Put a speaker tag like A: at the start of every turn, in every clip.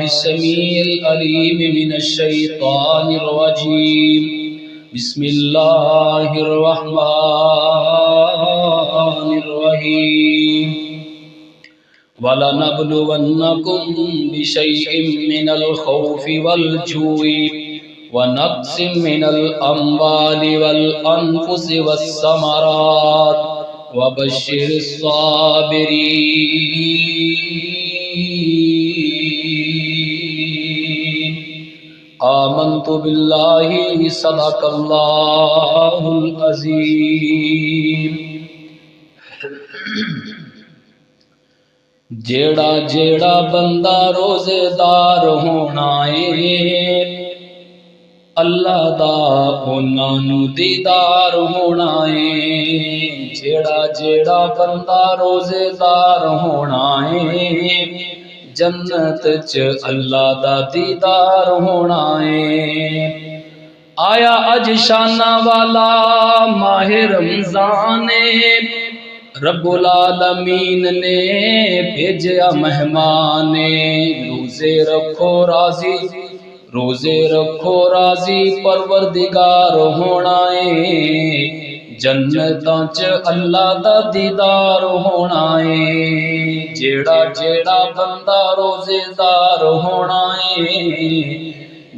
A: बिस्मिल्लाहिस्समीइल अलीम मिनश्शैतानिर रजीम। बिस्मिल्लाहिर रहमानिर रहीम। वलनब्लुवन्नकुम बिशैइन मिनल खौफि वल जूइ व नक्सिम मिनल अम्वालि वल अनफुसि वस्समरात व बश्शिरिस साबिरीन। आमन्तु बिल्लाहि सदक़ल्लाहुल अज़ीम। जेड़ा जेड़ा बंदा रोजेदार होना है अल्लाह दा उन्हां नू दीदार होना है। जेड़ा जेड़ा बंदा रोजेदार होना है जन्नत च अल्लाह दा दीदार होना है। आया अज शाना वाला माहे रमजान रब्बुल आलमीन ने भेजा मेहमान। रोजे रखो राजी, रोजे रखो राजी परवरदिगार होना है। जन्नतां च अल्लाह दा दीदार होना है। जेड़ा जेड़ा बंदा रोजेदार होना है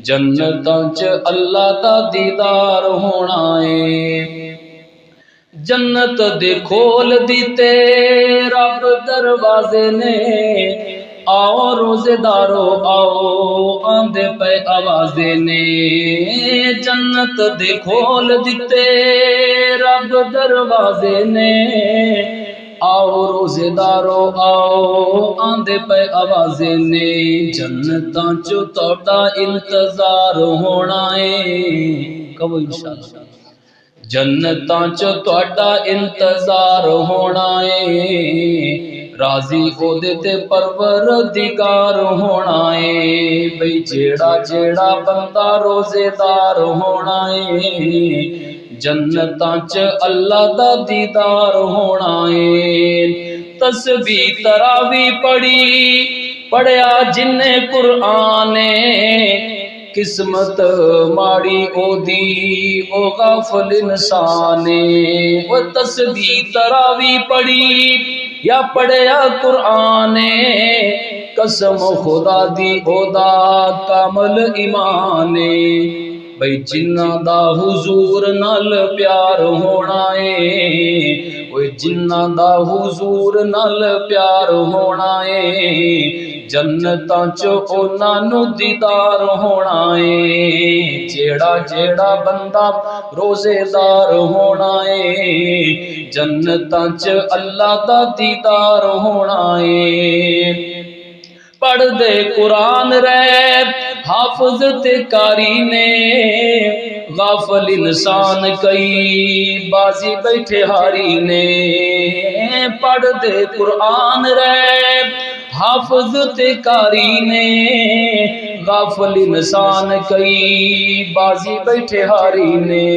A: जन्नतां च अल्लाह दा दीदार होना है। जन्नत दे खोल दिते रब दरवाजे ने, आओ रोजेदारो आओ आंदे पे आवाजे ने। जन्नत दे खोल दिते रब दरवाजे ने, आओ रोजेदारो आओ आंदे पे आवाजे ने। जन्नतां चो तोड़ा इंतजार होना है, कहो इंशाअल्लाह। जन्नतां च तुहाडा इंतजार होना है। राजी ओदे ते परवरदिगार होना है। बई जेड़ा जेड़ा बंदा रोजेदार होना है जन्नतां च अल्लाह दा दीदार होना है। तस्बीह तरावी पढ़ी पढ़िया जिन्ने कुरान किस्मत माड़ी ओदी ओ गाफिल इंसान। वो तस्बीह तरावी पढ़ी या पढ़िया कुरान कसम खुदा दी ओदा कामल ईमान। बई जिन्ना दा हुजूर नाल प्यार होना है, ओए जिन्ना दा हुजूर नाल प्यार होना है जन्नतां च उन्हां नू दीदार होना है। जेड़ा जेड़ा बंदा रोजेदार होना है जन्नतां च अल्लाह दा दीदार होना है। पढ़ दे कुरान रहे हाफिज ते कारी ने, गाफिल इंसान कई बाजी बैठे हारी ने। पढ़ दे कुरान रहे हाफिज ते कारी ने, गाफिल इंसान कई बाजी बैठे हारी ने।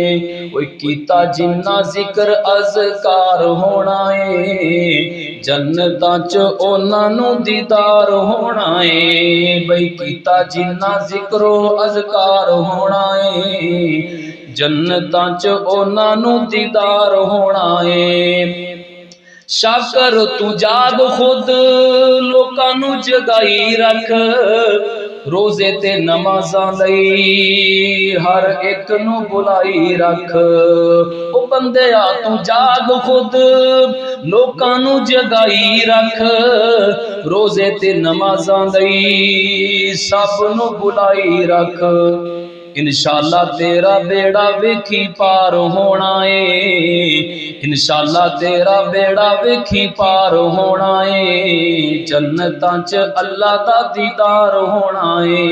A: ओए कीता जिन्ना जिक्र अज़कार होना है जन्नतां च उन्हां नू दीदार होना है। बई कीता जिन्ना जिक्रो अज़कार होना है जन्नतां च उन्हां नू दीदार होना है। शाकर तू जाग खुद लोकां नू जगाई रख, रोजे ते नमाज़ां लई हर एक नू बुलाई रख। ओ बंदेया तू जाग खुद लोकां नू जगाई रख, रोजे ते नमाज़ां लई सब नू बुलाई रख। इंशाअल्लाह तेरा बेड़ा वेखी पार होना है, इंशाअल्लाह तेरा बेड़ा वेखी पार होना है। जन्नतां च अल्लाह दा दीदार होना है।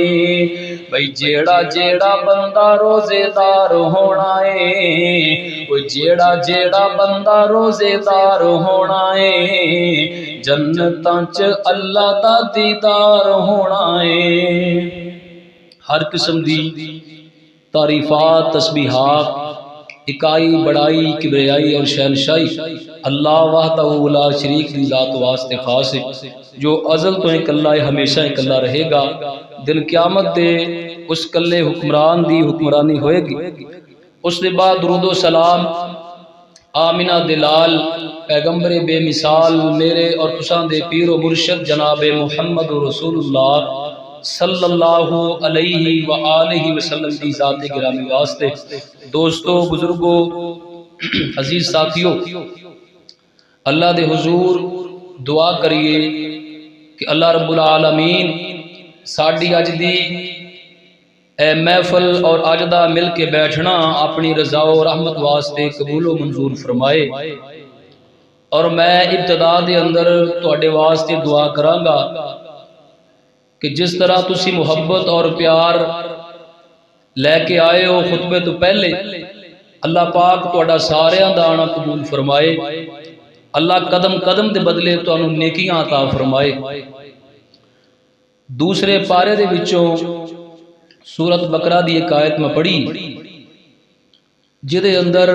A: भाई जेड़ा जेड़ा बंदा रोजेदार होना है, वो जेड़ा जेड़ा बंदा रोजेदार होना है जन्नतां च अल्लाह दा दीदार होना है। हर किस्म दी तारीफात तस्बीहात इकाई बड़ाई किबरियाई और शहनशाही अल्लाह वहदहू ला शरीक दी ज़ात वास्ते खास है, जो अज़ल तो इकल्ला है, हमेशा इकल्ला रहेगा। दिन क़यामत दे उस कल्ले हुक्मरान दी हुक्मरानी होएगी। उसके बाद दुरूदो सलाम आमिना दिलाल पैगंबर बेमिसाल मेरे और तुसां दे पीरो मुर्शद जनाब मुहम्मद रसूलुल्लाह सल्लल्लाहु अलैहि व आलिहि वसल्लम दी ज़ात गिरामी वास्ते। दोस्तों, बुजुर्गों, अजीज साथियों, अल्लाह दे हुजूर दुआ करिए कि अल्लाह रब्बुल आलमीन साड़ी अज दी महफल और अज दा मिल के बैठना अपनी रज़ा और रहमत वास्ते कबूलो मंजूर फरमाए। और मैं इब्तदा दे अंदर तुहाडे वास्ते दुआ करांगा कि जिस तरह तुसी मुहब्बत और प्यार लैके आए हो खुतबे तो पहले, अल्लाह पाक तुहाडा सारियां दा आना कबूल फरमाए। अल्लाह कदम कदम के बदले तुहानू नेकियां अता फरमाए। दूसरे पारे दे विचों सूरत बकरा दी एक आयत में पढ़ी जिदे अंदर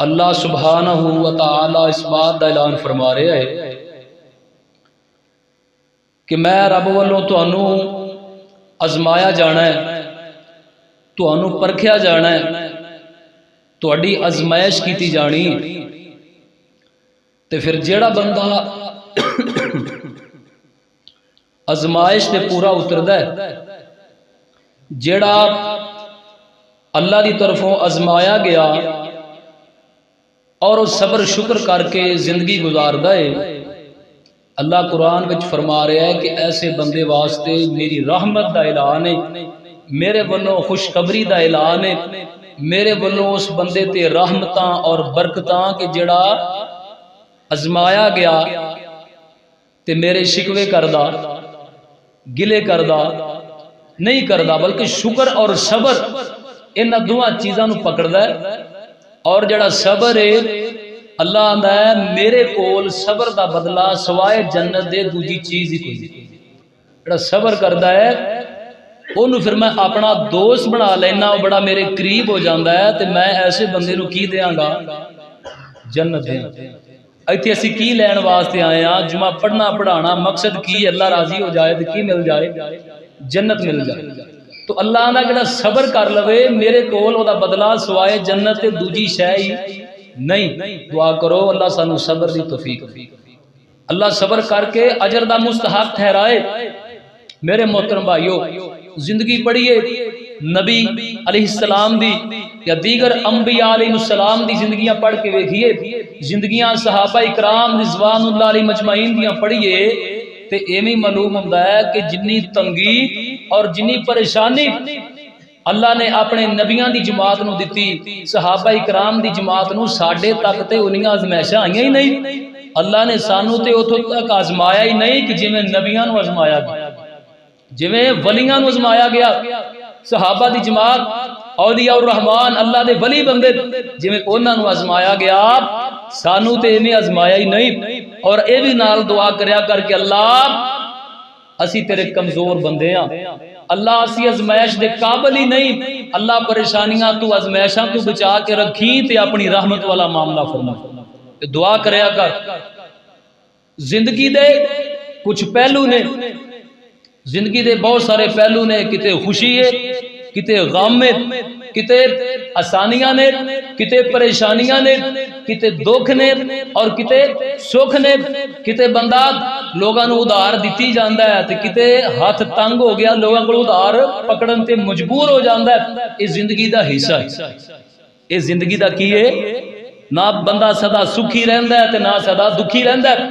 A: अल्लाह सुब्हानहू व तआला इस बात का ऐलान फरमा रहा है कि मैं रब वालों तुहानू आजमाया जाना है, तुहानू परखिया जाना है, तुहाडी आजमाइश की जानी। तो फिर जेड़ा बंदा आजमाइश से पूरा उतरदा है, जेड़ा अल्लाह की तरफों आजमाया गया और उस सबर शुक्र करके जिंदगी गुजारदा है, अल्लाह कुरान विच फरमा रहा है कि ऐसे बंदे वास्ते मेरी रहमत का ऐलान है, मेरे वालों खुशखबरी का ऐलान है, मेरे वालों उस बंदे ते रहमतां और बरकतां के जेड़ा आजमाया गया ते मेरे शिकवे करदा, गिले करदा नहीं करदा, बल्कि शुक्र और सबर इन्हां दोवां चीज़ां नूं पकड़दा है। और जड़ा सबर है, अल्लाह आंदा है मेरे कोल सबर का बदला सवाए जन्नत दे दूजी चीज़ ही कोई नहीं। जड़ा सबर करदा है उन्होंने फिर मैं अपना दोस्त बना लेना, वो बड़ा मेरे करीब हो जाता है, तो मैं ऐसे बंदे नूं की देंगा जन्नत देंगा। इत्थे असीं की लैण वास्ते आए हैं? जुमा पढ़ना पढ़ाना मकसद की? अल्लाह राजी हो जाए तो की मिल जाए? जन्नत मिल जाए। तो अल्लाह ना जिहड़ा सबर कर लवे मेरे कोल ओहदा बदला सवाए जन्नत ते दूजी शै ही नहीं। दुआ करो अल्लाह सानू सबर दी तौफीक, अल्लाह सबर करके अजर दा मुस्तहक ठहराए। मेरे मोहतरम भाइयों, जिंदगी पढ़िए नबी अलैहिस्सलाम दी या दीगर अंबिया अलैहिस्सलाम दी जिंदगियां पढ़ के वेखिए, जिंदगियां सहाबा इकराम रिज़वानुल्लाह अलैहिम अजमाइन दियां पढ़िए ते एवें मालूम होंदा है कि जिन्नी तंगी और जिन्नी परेशानी अल्लाह ने अपने नबियां दी जमात नूं दिती, सहाबा इकराम दी जमात नूं साडे तक ते उन्नियां आजमाइशां आईयां ही नहीं। अल्लाह ने सानू ते उथों तक आजमाया ही नहीं कि जिवें नबियां नूं आजमाया गया, जिवें वलियां नूं आजमाया गया। सहाबा दी जमात औलिया उर रहमान अल्लाह दे वली बंदे जिवें उन्हां नूं आजमाया गया, सानू ते इवें आजमाया ही नहीं। और ये भी नाल दुआ करया करके अल्लाह असी तेरे कमजोर बंदे हां, अल्लाह असी आजमाइश दे काबिल ही नहीं। अल्लाह परेशानियां तू आजमाइशां तू बचा के रखी ते अपनी रहमत वाला मामला फरमा। दुआ करया कर। जिंदगी दे कुछ पहलू ने, जिंदगी दे बहुत सारे पहलू ने, किते खुशी है, किते गम है, किते आसानियां ने, किते परेशानियां ने, किते दुख ने और किते सुख ने। किते बंदा लोगों को उधार दिती जाता है तो किते हाथ तंग हो गया लोगों को उधार पकड़न ते मजबूर हो जाता है। ये जिंदगी का हिस्सा है। ये जिंदगी का की है? ना बंदा सदा सुखी रहिंदा है ते ना सदा दुखी रहिंदा है,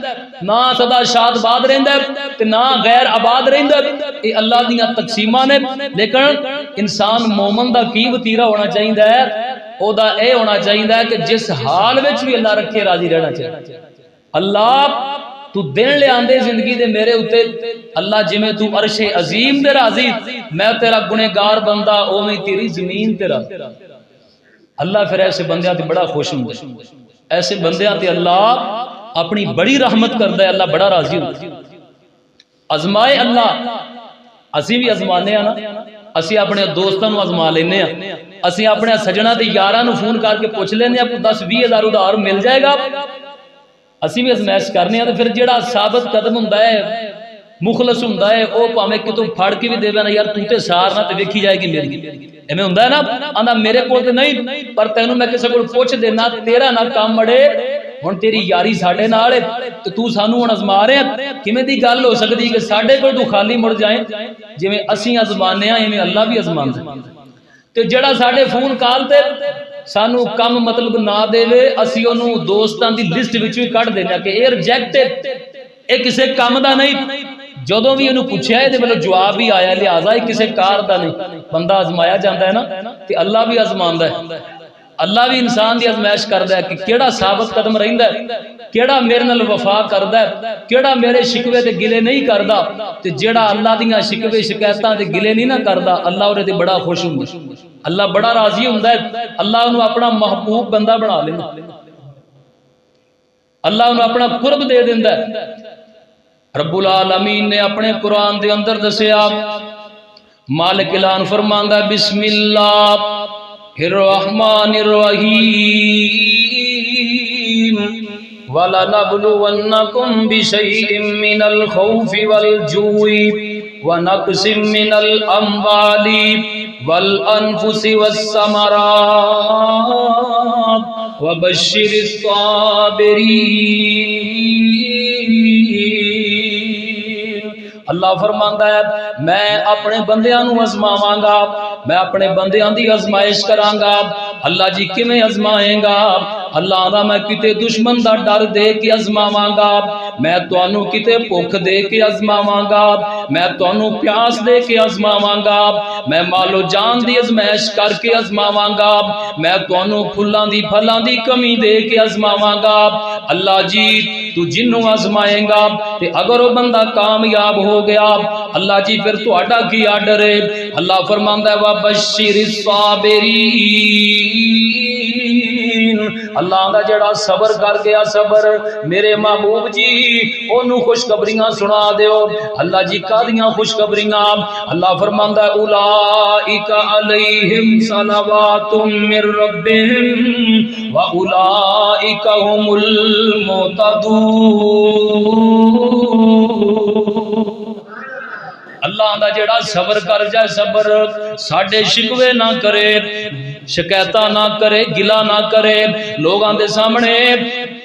A: ना सदा शादबाद रहिंदा है ते ना गैर आबाद रहिंदा है। ये अल्लाह दीयां तकसीमां ने। लेकिन इंसान मोमन दा की वतीरा होना चाहिए है? ओदा ए होना चाहिए है कि जिस हाल विच भी अल्लाह रखे राजी रहना चाहिए। अल्लाह तू दिन ले आंदे जिंदगी दे मेरे उत्ते, अल्लाह जिवें तू अरशे अजीम दे राजी, मैं तेरा गुनेगार बंदा ओवें तेरी जमीन ते राजी। अल्लाह फिर ऐसे बंदियां ते बड़ा खुश हुंदा है। ऐसे बंदियां ते अल्लाह अपनी बड़ी रहमत करदा है, अल्लाह बड़ा राजी हुंदा है। अजमाए अल्लाह, असी भी अजमाने ना, असी अपने दोस्तों को अजमा लेने, असीं अपने सजना ते यारां नूं फोन करके पुछ लेने 10-20 हज़ार उधार मिल जाएगा। असीं भी अजमैश करने तो फिर जिहड़ा साबित कदम हुंदा है, मुखलस हुंदा है, वो भावें कितों फड़ के भी देवे ना, यार तू ते सार ना ते वेखी जाएगी मेरी, एवें हुंदा है ना। आंदा मेरे कोल ते नहीं, पर तैनूं मैं किसी कोल पुछ देना, तेरा ना काम अड़े, हुण तेरी यारी साडे नाल है ते तू सानूं हुण अजमा रहा। किवें दी गल हो सकदी कि साडे कोल तू खाली मुड़ जाए, जिवें असीं अजमाने आ इवें अल्लाह भी अजमांदा। ते जिहड़ा साडे फोन कॉल ते सानू कम मतलब ना देवे, असी ओनू दोस्तां दी लिस्ट विच भी कढ देना कि ये रिजेक्टेड, ये किसी काम दा नहीं। जदों भी इहनूं पुछया इहदे वल्लों जवाब भी आया, लिहाजा ये किसी कार दा नहीं। बंदा आजमाया जाता है ना, ते अल्लाह भी आजमांदा है। अल्लाह भी इंसान की अजमैश करता है कि केड़ा साबित कदम रहिंदा है, केड़ा मेरे नाल वफा करदा है, केड़ा मेरे शिकवे ते गिले नहीं करदा। ते जेड़ा अल्लाह दीयां शिकवे शिकायतां ते गिले नहीं ना करदा, अल्लाह उहदे ते बड़ा खुश हुंदा, अल्लाह बड़ा राजी हुंदा है। अल्लाह उहनूं अपना महबूब बंदा बना लैंदा, अल्लाह उहनूं अपना कुर्ब दे दिंदा है। रब्बुल आलमीन ने अपने कुरान दे अंदर दसिया, मालिक ऐलान फरमांदा बिस्मिल्लाहिर रहमानिर रहीम, वलनब्लुवन्नकुम बिशैइन मिनल खौफि वल जूइ व नक्सिम मिनल अम्वालि वल अनफुसि वस्समरात व बश्शिरिस साबिरीन। अल्लाह फरमांदा है, मैं अपने बंदियां नूं अजमावांगा, मैं अपने बंदियां दी अजमाइश करांगा। अल्लाह जी किवें अजमाएगा? अल्लाह दा मैं किते दुश्मन दा डर दे के अजमावांगा, मैं तुहानू किते भुख दे के अजमावांगा, मैं तुहानू प्यास दे के अजमावांगा, मैं मालो जान दी अजमैश करके अजमावांगा, मैं तुहानू फुल्लां दी फलां दी कमी दे के अजमावांगा। अल्लाह जी तू जिन्नू अजमाएगा ते अगर वो बंदा कामयाब हो गया, अल्लाह जी फिर तुहाडा की आर्डर है? अल्लाह फरमांदा है वा बश्शिरिस साबिरीन, अल्लाह दा जेड़ा सबर कर गया, सबर मेरे महबूब जी ओनू खुशखबरियां सुना दियो। अल्लाह जी कादियां खुशखबरियां? अल्लाह फरमांदा है उलाइका अलैहिम सलावातुम मिर रब्बिहिम व उलाइका हुमुल मुहतदून। अल्लाह दा जेड़ा सबर कर जाए, सबर साडे शिकवे ना करे, शिकायत ना करे, गिला ना करे, लोगों के सामने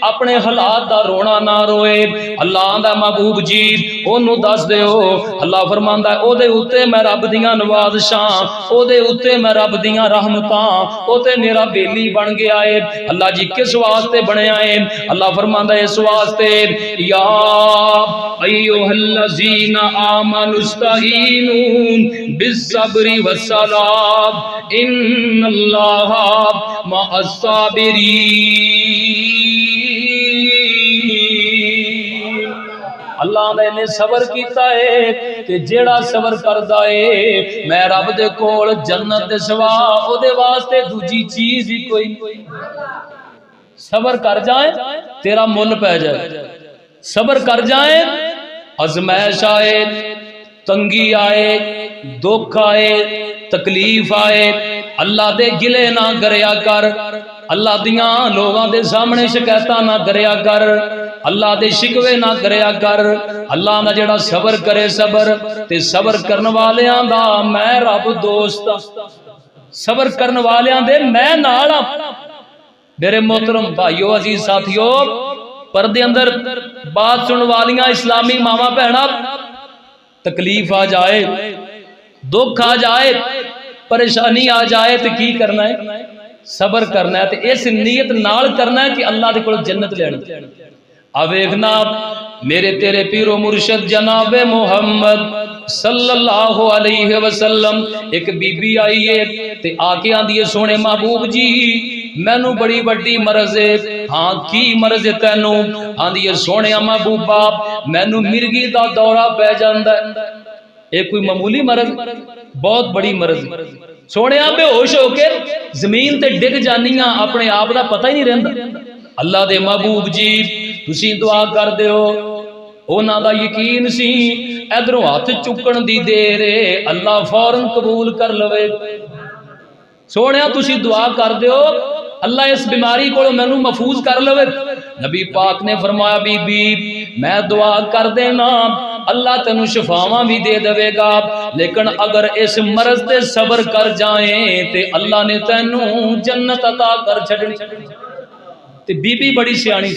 A: अपने हालात दा रोना ना रोए। अल्लाह दा महबूब जी ओनू दस दिओ, अल्लाह फरमांदा है ओदे उत्ते मैं रब दियां नवाज़शां, ओदे उत्ते मैं रब दियां रहमतां, ओते मेरा बेली बन गया है। अल्लाह जी किस वास्ते बनया है? अल्लाह फरमांदा है इस वास्ते, या अय्युहल्लज़ीना आमनुस्तईनू बिस्सब्रि वस्सलाम इन्नल्लाहा मअस्साबिरीन। अल्लाह ने सबर किया है कि जेड़ा सबर करदा है, मैं रब दे कोल जन्नत दे सिवा ओदे वास्ते दूजी चीज ही कोई नहीं। सबर कर जाए तेरा मुल पै जाए, सबर कर जाए, अजमैश आए, तंगी आए, दुख आए, तकलीफ आए, अल्लाह दे गिले ना करया कर, अल्लाह दियां लोगों के सामने शिकायत ना करया कर, अल्लाह दे शिकवे ना करया कर। अल्लाह दा जेड़ा सबर करे, सबर ते सबर करने वालियां दा मैं रब दोस्त, सबर करने वालियां दे मैं नाल हां। मेरे मोहतरम भाइयों, अजीज साथियों, पर्दे अंदर बात सुन वालियां इस्लामी मावा भैणा, तकलीफ आ जाए, दुख आ जाए, परेशानी आ जाए तो की करना है? सबर करना है। तो इस नीयत नाल करना है कि अल्लाह दे कोल जन्नत लेनी। आ वेखना मेरे तेरे पीरो मुर्शद जनाबे मुहम्मद सल्लल्लाहु अलैहि वसल्लम, एक बीबी आई है ते आके आंदी है सोने महबूब जी मैनू बड़ी वड्डी मरज है। हाँ की मरज है तैनू? आंदी है सोने महबूबा मैनू मिर्गी दा दौरा पै जांदा है। ये कोई मामूली मरज? बहुत बड़ी मरज। सोने बेहोश होके जमीन ते डिग जानिया, अपने आप का पता ही नहीं रहिंदा। अल्लाह दे महबूब जी तुसी दुआ कर दिओ। उन्हां दा यकीन सी इधरों हाथ चुकन दी देर है, अल्लाह फौरन कबूल कर लवे। सोने तुसी दुआ कर दो अल्लाह इस बीमारी को मैनू महफूज कर लवे। नबी पाक ने फरमाया बीबी मैं दुआ कर देना अल्लाह तेनू शफावां भी दे देगा, लेकिन अगर इस मरज ते सबर कर जाए ते अल्लाह ने तेनू जन्नत अता कर छड़नी। ते बीबी बड़ी सियाणी,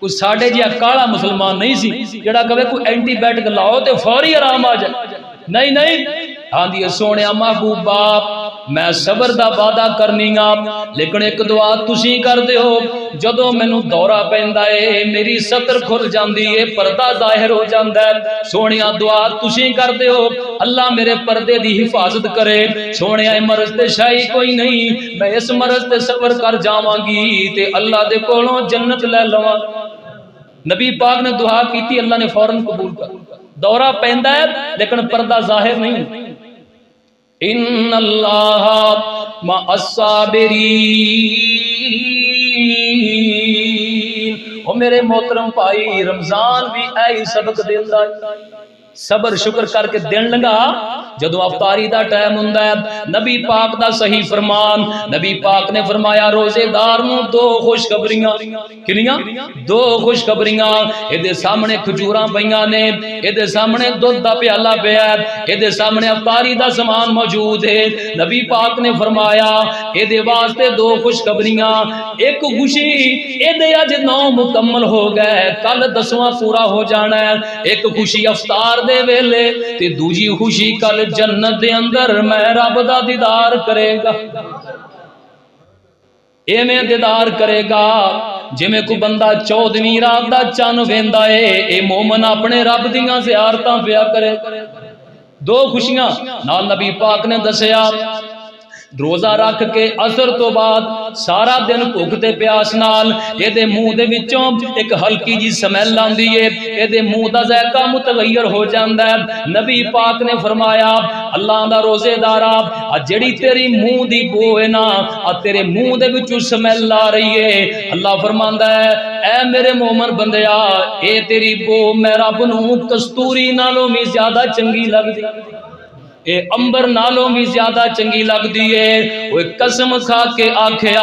A: कोई साढ़े जिहा काला मुसलमान नहीं सी जेड़ा कहे कोई एंटीबायोटिक लाओ तो फौरी आराम आ जाए। नहीं नहीं आंदी सोने महबूबा मैं सबर दा वादा करनी आ, लेकिन एक दुआ तुसी कर दिओ जदों मैनू दौरा पैंदा है मेरी सतर खुल जाती है, पर्दा जाहिर हो जाता है। सोने दुआ तुसी कर दिओ अल्लाह मेरे पर्दे की हिफाजत करे। सोने मरज ते शाही कोई नहीं, मैं इस मरज ते सबर कर जावांगी ते अल्लाह दे कोलों जन्नत ले लवां। नबी पाक ने दुआ की, अल्लाह ने फौरन कबूल कर। दौरा पैंदा है लेकिन पर्दा जाहिर नहीं। इन्नल्लाह मअस्साबिरीन, ओ मेरे मोहतरम भाई रमजान भी ऐ सबक देंदा है। सबर शुक्र करके दिन लंघा जदों अफतारी का टाइम हुंदा है। नबी पाक का सही फरमान, नबी पाक ने फरमाया रोजेदार नूं दो खुशखबरियां, किनियां दो खुशखबरियां, इहदे सामने खजूरां पईयां ने, इहदे सामने दुध दा प्याला पिया है, इहदे सामने अफतारी का समान मौजूद है। नबी पाक ने फरमाया इहदे वास्ते दो खुशखबरियां, एक खुशी इहदे अज 9 मुकम्मल हो गए, कल 10वां पूरा हो जाना है। एक खुशी अफतार दे वेले ते दूजी खुशी कल जन्नत दे अंदर मैं रब दा दीदार करेगा। एवें दीदार करेगा जिमें कोई बंदा 14वीं रात दा चन्न वेंदा है, ए मोमन अपने रब दियां ज़ियारतां पिया करे। दो खुशियां नाल नबी पाक ने दसिया रोजा रख के असर तो बाद सारा दिन भुख ते प्यास नाल एदे मुंह दे विचों एक हल्की जी स्मैल आंदी है, एदे मुंह दा जायका मुतगय्यर हो जांदा है। नबी पाक ने फरमाया अल्लाह दा रोजेदारा आ जेड़ी तेरी मुंह दी बो है ना, आ तेरे मुंह दे विचों स्मैल आ रही है, अल्लाह फरमांदा है ऐ मेरे मोमन बंदिया ए तेरी बो मैं रब नूं कस्तूरी नालों भी ज्यादा चंगी लगदी, ए अंबर नालों भी ज्यादा चंगी लगती है। वो कसम खा के आखिया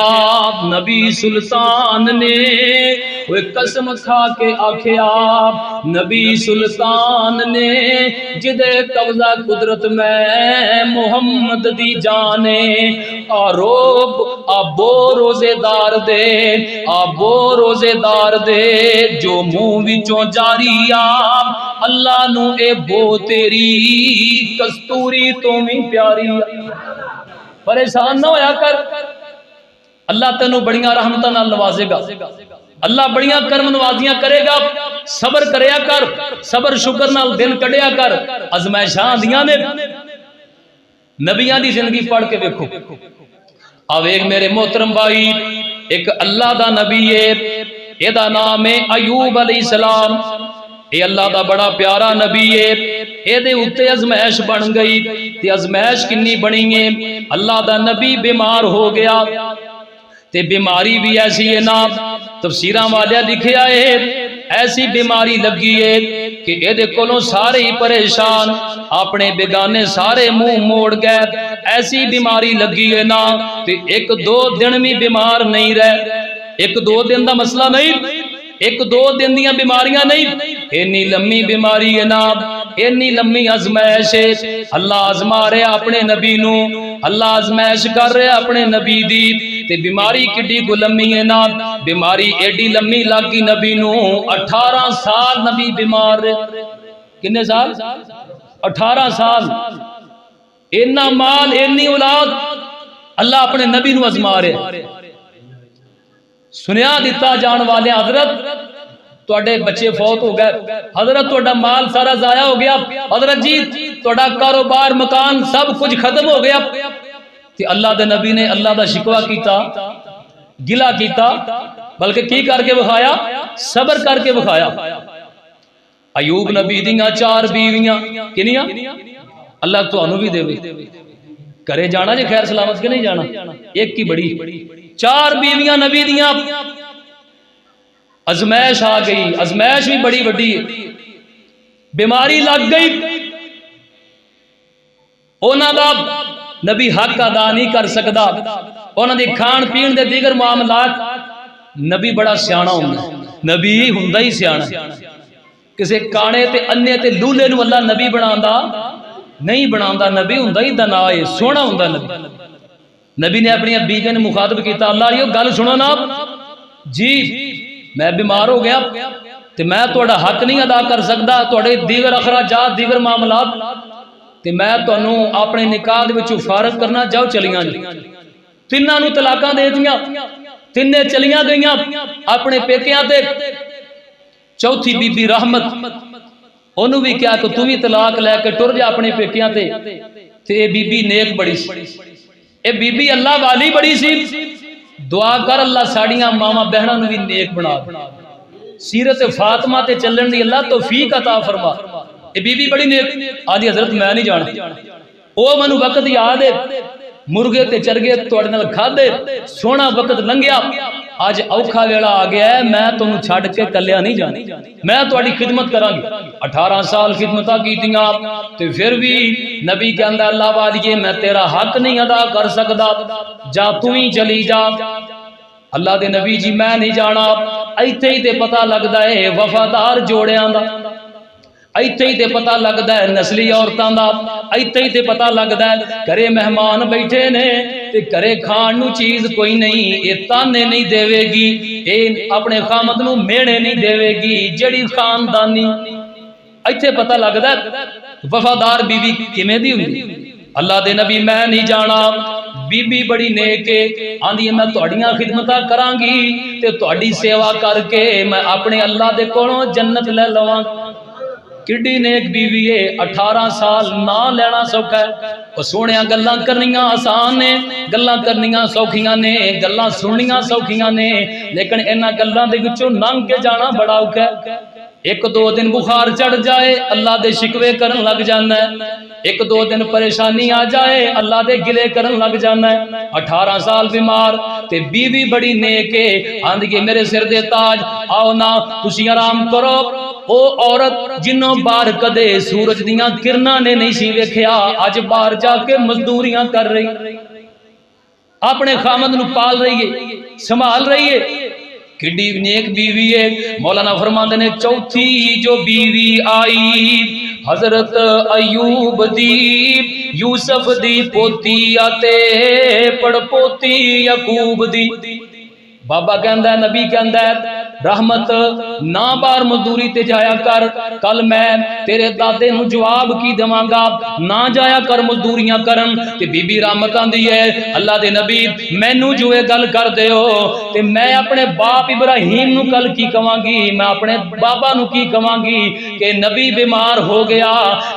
A: नबी सुल्तान ने, वो कसम खा के आखिया नबी सुल्तान ने जिदे कब्जा कुदरत में मोहम्मद दी जाने आरोप आबो रोजेदार दे, आबो रोजेदार दे जो मुंह विचों जारी आ अल्लाह नू ए बो तेरी कस्तूरी तो भी प्यारी। परेशान ना होया कर, अल्लाह तेनू बड़ियां रहमतां नाल नवाजेगा, अल्लाह बड़ियां कर्म नवाजियां करेगा। सबर करया कर, सबर शुक्र नाल दिन कढ़िया कर। अजमैशां आंदियां ने, नबियां दी जिंदगी पढ़ के देखो। आवेग मेरे मोहतरम भाई एक अल्लाह दा नबी है, एदा नाम है अयूब अलैहिस्सलाम। ये अल्लाह दा बड़ा प्यारा नबी है, एदे उत्ते अजमैश बन गई ते अजमैश किन्नी बनी है। अल्लाह दा नबी बीमार हो गया ते बीमारी भी ऐसी है ना तफसीरां वालिया लिखिया है ऐसी बीमारी लगी है कि एदे कोलों सारे ही परेशान, अपने बेगाने सारे मुंह मोड़ गए। ऐसी बीमारी लगी है ना ते एक दो दिन भी बीमार नहीं रहे, एक दो दिन का मसला नहीं, एक दो दिन दियां बीमारियां नहीं, इन्नी लम्मी बीमारी है ना, इन्नी लम्मी अजमैश है। अल्लाह आजमा रहे अपने नबी नू, अल्लाह आजमैश कर रहे अपने नबी दी ते बीमारी किड्डी गुलमी है ना, बीमारी एडी लम्मी लगी नबी नू 18 साल नबी बीमार रहे। किन्ने साल? 18 साल। इन्ना माल इन्नी औलाद अल्लाह अपने नबी नू आजमा रहे। सुनिया दिता जान वाले हजरत तुहाडे बच्चे फौत हो गए, हजरत तुहाडा माल सारा जाया हो गया, हजरत जी तुहाडा कारोबार मकान सब कुछ खत्म हो गया। ते अल्लाह दे नबी ने अल्लाह दा शिकवा कीता, गिला कीता, बल्कि की करके विखाया, सबर करके विखाया। अयूब नबी दियां 4 बीवियां किनियां अल्लाह तुहानू भी देवे। घरे जाना जे खैर सलामत के नहीं जाना, एक की बड़ी 4 बीवियां नबी दियां। अजमैश आ गई, अजमैश भी बड़ी वड्डी बीमारी लग गई। उन्हां दा नबी हक अदा नहीं कर सकता, उन्होंने खाण पीण के दीगर मामलात नबी बड़ा सियाणा हुंदा, नबी हुंदा ही सियाणा। किसी काणे ते अन्ने ते लूले नूं अल्लाह नबी बनांदा नहीं, बनांदा नबी हुंदा ही दना है, सोहना हुंदा नबी। नबी ने अपनी बीवियां ने मुखातब किया, अल्लाह यो गल सुनो ना जी, मैं बीमार हो गया तो मैं तुहाडा हक नहीं अदा कर सकता, तुहाडे दीगर अखराजात दीगर मामलात, तो मैं तुहानू अपने निकाह दे विचों फारग करना, जाओ चलियां जी। तिन्हां नू तलाकां दे दियां, तिन्ने चलियां गईयां अपने पेकियां ते। चौथी बीबी रहमत, ओनू भी क्या कि तू भी तलाक लैके टुर जा अपने पेकियां ते। ये बीबी नेक बड़ी सी, ये बीबी अल्लाह वाली बड़ी सी। दुआ कर अल्लाह साड़ियां मावां बहनां नू भी नेक बना दे, सीरत फातिमा ते चलण दी अल्लाह तौफीक अता फरमा। ये बीबी बड़ी नेक, आदि हजरत मैं नहीं जाना, ओ मैनू वक्त याद है, मुर्गे ते चरगे तुहाडे नाल खाधे, सोहना वक्त लंघिया, अज औखा वेला आ गया है, मैं तुहानू छड्ड के कल्लिया नहीं जाना, मैं तुहाडी खिदमत करांगी। 18 साल खिदमतां कीतियां ते फिर भी नबी कहंदा अल्लाह वालिए मैं तेरा हक नहीं अदा कर सकदा, जा तू ही चली जा। अल्लाह दे नबी जी मैं नहीं जाना। इत्थे ही ते पता लगदा है वफादार जोड़ियां दा, इत्थे ही ते पता लगदा है नस्ली औरतां दा, इत्थे ही ते पता लगदा है घरे मेहमान बैठे ने ते घरे खाण नू चीज कोई नहीं, ये ताने नहीं देवेगी, ये अपने खामद नू मेहणे नहीं देवेगी, जड़ी खानदानी। इत्थे पता लगदा वफादार बीवी किवें दी हुंदी। अल्लाह दे नबी मैं नहीं जाना, बीबी बड़ी नेक है, आंदी मैं तुहाड़ियां खिदमतां करांगी ते तुहाडी सेवा करके मैं अपने अल्लाह दे कोलों जन्नत ले लवांगी। किड्डी नेक बीवी है, 18 साल ना लेना सौखा है। और सोहणिया गल्लां करनियां आसान ने, गल्लां करनियां सौखियां ने, गल्लां सुननियां सौखियां ने, लेकिन इन्हां गल्लां दे विचों लंघ के जाना बड़ा औखा है। एक दो दिन बुखार चढ़ जाए अल्लाह दे शिकवे करन लग जाना है, एक दो दिन परेशानी आ जाए अल्लाह दे गिले करन लग जाना है। 18 साल बीमार ते बीवी बड़ी नेक है, आंदी के मेरे सिर दे ताज, आओ ना तुसी आराम करो। ओ औरत जिन्हों बाहर कदे सूरज दियां किरणां ने नहीं सी वेख्या, अज बाहर जाके मजदूरियां कर रही, अपने खामद नू पाल रही है, संभाल रही है, किड्डी नेक बीवी है। मौलाना फरमांदे ने चौथी जो बीवी आई हजरत अयूब दी, यूसुफ दी पोती आते पड़पोती यकूब दी। बाबा कहंदा नबी कहंदा रहमत ना बाहर मजदूरी ते जाया कर, कल मैं तेरे दादे नू जवाब की देवांगा, ना जाया कर मजदूरियां करन। ते बीबी रहमत आंदी है अल्लाह दे नबी मैनू जो ये गल कर दे ते मैं अपने बाप इब्राहिम नू कल की कवांगी, मैं अपने बाबा नू की कवांगी कि नबी बीमार हो गया,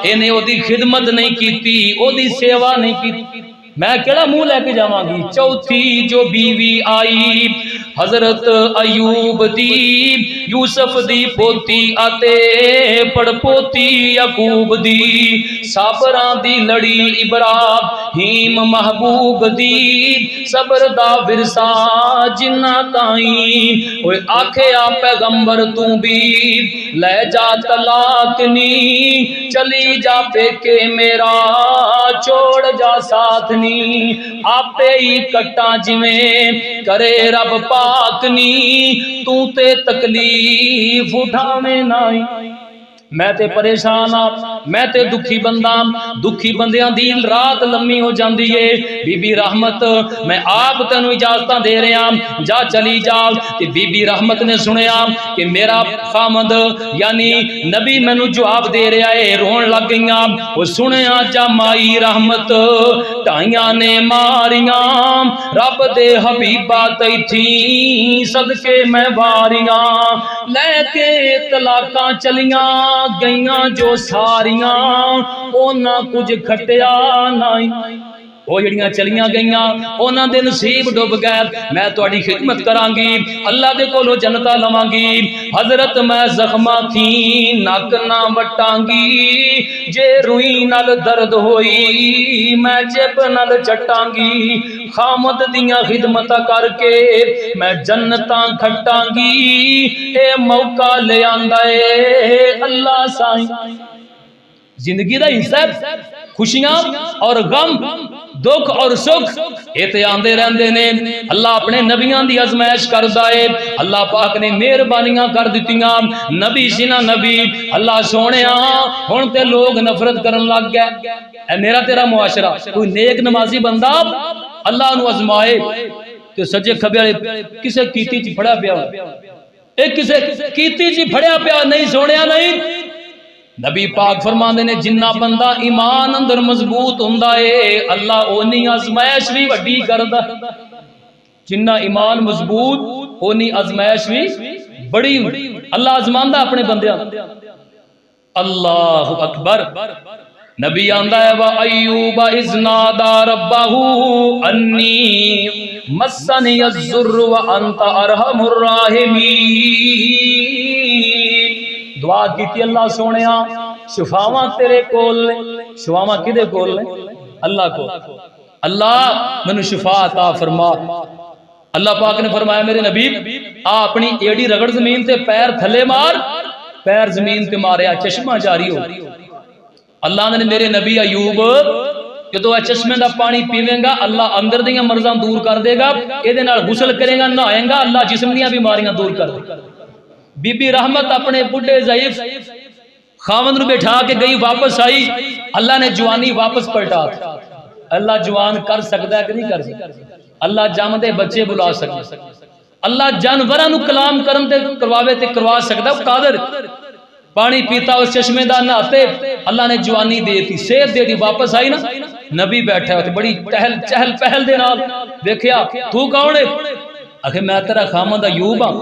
A: इन्हें ओदी खिदमत नहीं की, ओदी सेवा नहीं की, मैं केड़ा मुंह लेके जावांगी। चौथी जो बीवी आई हजरत अयूब दी, यूसुफ दी पोती आते पड़पोती यकूब दी, साबरां दी लड़ी इब्राहिम महबूब दी, सबर दा विरसा जिन्ना ताई। ओए आखिया पैगंबर तू भी ले जा तलाक नी, चली जा पेके मेरा छोड़ जा साथ नी, आपे ही कट्टा जिवें करे रब पाक नी, तू ते तकलीफ उठावे नाई। मैं ते परेशान हाँ, मैं ते दुखी बंदा, दुखी बंदियां दी रात लम्मी हो जाती है। बीबी रहमत मैं आप तेनू इजाजत दे रहा, जा चली जा। ते बीबी रहमत ने सुनिया कि मेरा खामद यानी नबी मैनू जवाब दे रहा है, रोन लग गईया। वो सुनिया जा माई रहमत ढाइया ने मारिया, रब दे हबीबा तैथी सदके मैं वारिया, लैके तलाका चलिया गईया जो सारिया, ओना कुछ खटिया नाई। वो जड़ियां चलियां गईयां उन्हां दे नसीब डुब गए। मैं तुहाडी खिदमत करांगी, अल्लाह दे कोलों जन्नतां लवांगी। हजरत मैं जख्मा थी नक ना वटांगी, जे रुई नाल दर्द होई मैं जेब नाल चटांगी, खामद दियां खिदमतां करके मैं जन्नतां खटांगी। ए मौका ले आंदा ए अल्लाह साईं, जिंदगी दा हिस्सा खुशियां और गम दुख और सुख ये तो आंदे रहंदे ने। अल्लाह अपने नबियां दी आजमाइश करदा है। अल्लाह पाक ने मेहरबानियां कर दित्तियां, नबी सी ना नबी। अल्लाह सोहणिया हुण ते लोग नफरत करन लग गए। ए मेरा तेरा मुआशरा, कोई नेक नमाजी बंदा अल्लाह नू आजमाए ते सज्जे खब्बे वाले किसे कीती च फड़या पिया, एक किसे कीती च फड़या पिया नहीं, सोहणिया नहीं। नबी पाक फरमांदे ने जिन्ना बंदा ईमान अंदर मजबूत हुंदा है अल्लाह ओनी आजमाइश भी वड्डी करदा। जिन्ना ईमान मजबूत ओनी आजमाइश भी बड़ी अल्लाह आजमांदा अपने बंदियां। अल्लाहु अकबर। नबी आंदा है व अय्यूबा इज़नादा रब्बहू अन्नी मस्सनी अज़्ज़ुर्रु व अंत अरहमुर राहिमीन। दुआ की अल्लाह सोहणिया शिफावां तेरे कोल ने। शिफावां किदे कोल ने? अल्लाह को। अल्लाह मैनू शिफा अता फरमा। अल्लाह पाक ने फरमाया मेरे नबी आ अपनी एड़ी रगड़ जमीन ते पैर थले मार, पैर जमीन ते मारिया चश्मा जारी हो। अल्लाह ने मेरे नबी अयूब जो चश्मे का पानी पीवेगा अल्लाह अंदर दियां मर्जां दूर कर देगा, ये गुसल करेगा नहाएगा अल्लाह जिस्म दियां बीमारियां दूर कर देगा। बीबी रहमत अपने बुढ़े ज़ईफ खावंद नूं बैठा के गई, वापस आई, अल्लाह ने जवानी वापस पलटा। अल्लाह जवान कर सकता है कि नहीं कर सकता? अल्लाह जमदे बच्चे बुला सकता, अल्लाह जानवरां नूं कलाम करन ते करवावे ते करवा सकता। कादर पानी पीता उस चश्मे का, नहाते, अल्लाह ने जवानी दे दी, सेहत दे दी। वापस आई ना, नबी बैठा है बड़ी चहल पहल दे नाल देखिया, तू कौन है? आखे मैं तेरा खामद अयूब हाँ।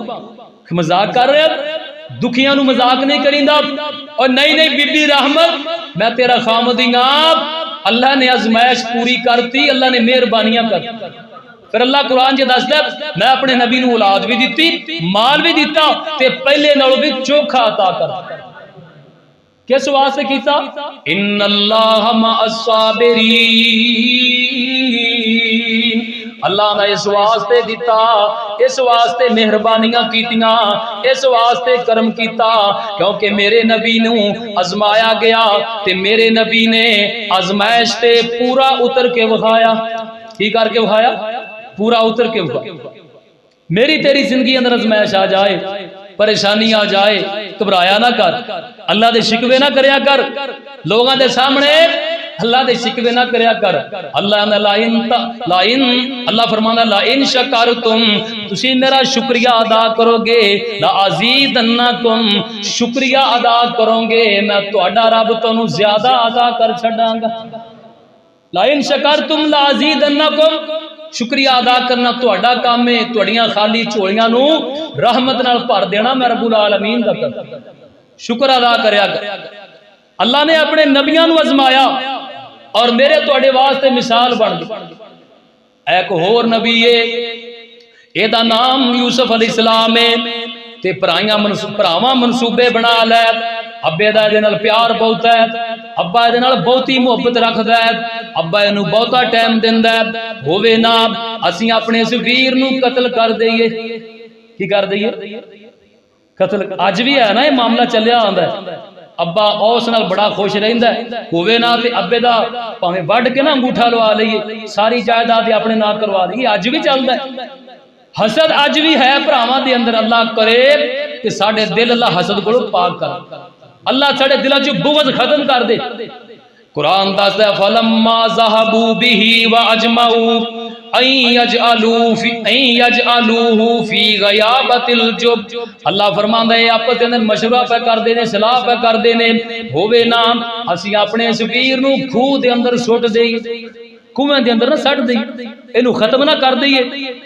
A: मजाक कर रहे, दुखियां नू मजाक नहीं करींदा। और नहीं नहीं बीबी रहमत मैं तेरा खामदी हाँ। अल्लाह ने आजमाइश पूरी करती, अल्लाह ने मेहरबानियां कर। फिर अल्लाह कुरान च दसदा मैं अपने नबी नू औलाद भी दी, माल भी दिता ते पहले नालों भी चोखा अता कर। किस वास्ते कीता? इन्नल्लाह मअस्साबिरीन। अल्लाह ने इस वास्ते दिता, इस वास्ते मेहरबानियां कीतियां, इस वास्ते करम कीता क्योंकि मेरे नबी नू आजमाया गया ते मेरे नबी ने आजमाइश ते पूरा उतर के विखाया। की करके विखाया? पूरा उतर के विखाया। मेरी तेरी जिंदगी अंदर आजमाइश आ जाए, परेशानी आ जाए, घबराया ना कर, अल्लाह दे शिकवे ना करया कर, लोगों के सामने अल्लाह दे शिकवे ना करया कर। अल्लाह ने अल्लाह फरमांदा ला इन शकरतुम, तुसी मेरा शुक्रिया अदा करोगे, ला अज़ीदन्नकुम, शुक्रिया अदा करोगे मैं तुहाडा रब तुहानू ज्यादा अदा कर छड़ांगा। ला इन शकरतुम ला अज़ीदन्नकुम, शुक्रिया अदा करना तुहाडा काम है, तुहाडियां खाली झोलियां नू रहमत नाल भर देना मैं रब्बुल आलमीन दा कर। शुक्र अदा करया कर। अल्लाह ने अपने नबियां नू आजमाया और मेरे तुहाडे वास्ते मिसाल बन गई। एक होर नबी है, एदा नाम यूसुफ अलैहिस्सलाम है ते भरावां मनसूबे बना लै। अब्बे दा इहदे नाल प्यार बहुत है, अब्बा इहदे नाल बहुती मुहब्बत रखदा है, अब्बा इहनू बहुता टाइम दिंदा है। होवे ना असीं अपने इस वीर नू कत्ल कर दईए। की कर दईए? कत्ल। अज भी है ना ये मामला चलिया आंदा है। अब्बा उस नाल बड़ा खुश रहिंदा है, होवे ना ते अब्बे दा भावें वढ के ना अंगूठा लवा लईए, सारी जायदाद अपने नाम करवा लईए। अज भी चलदा है, हसद अज भी है भरावां दे अंदर। अल्लाह करे कि साडे दिल अल्लाह हसद कोलों पाक कर, अल्लाह साडे दिलां चों बुग़्ज़ खत्म कर दे। कुरान दसदा है फलम्मा ज़हबू बिही व अजमाऊ अन यजअलूहु फी गयाबतिल जुब। अल्लाह फरमांदा है आपस दे अंदर मशवरा पे करदे ने, सलाह पे करदे ने, होवे ना असीं अपने इस वीर नू खूह दे अंदर सुट देईए, कुएं दे अंदर ना सट देईए, इनू खत्म ना कर दईए,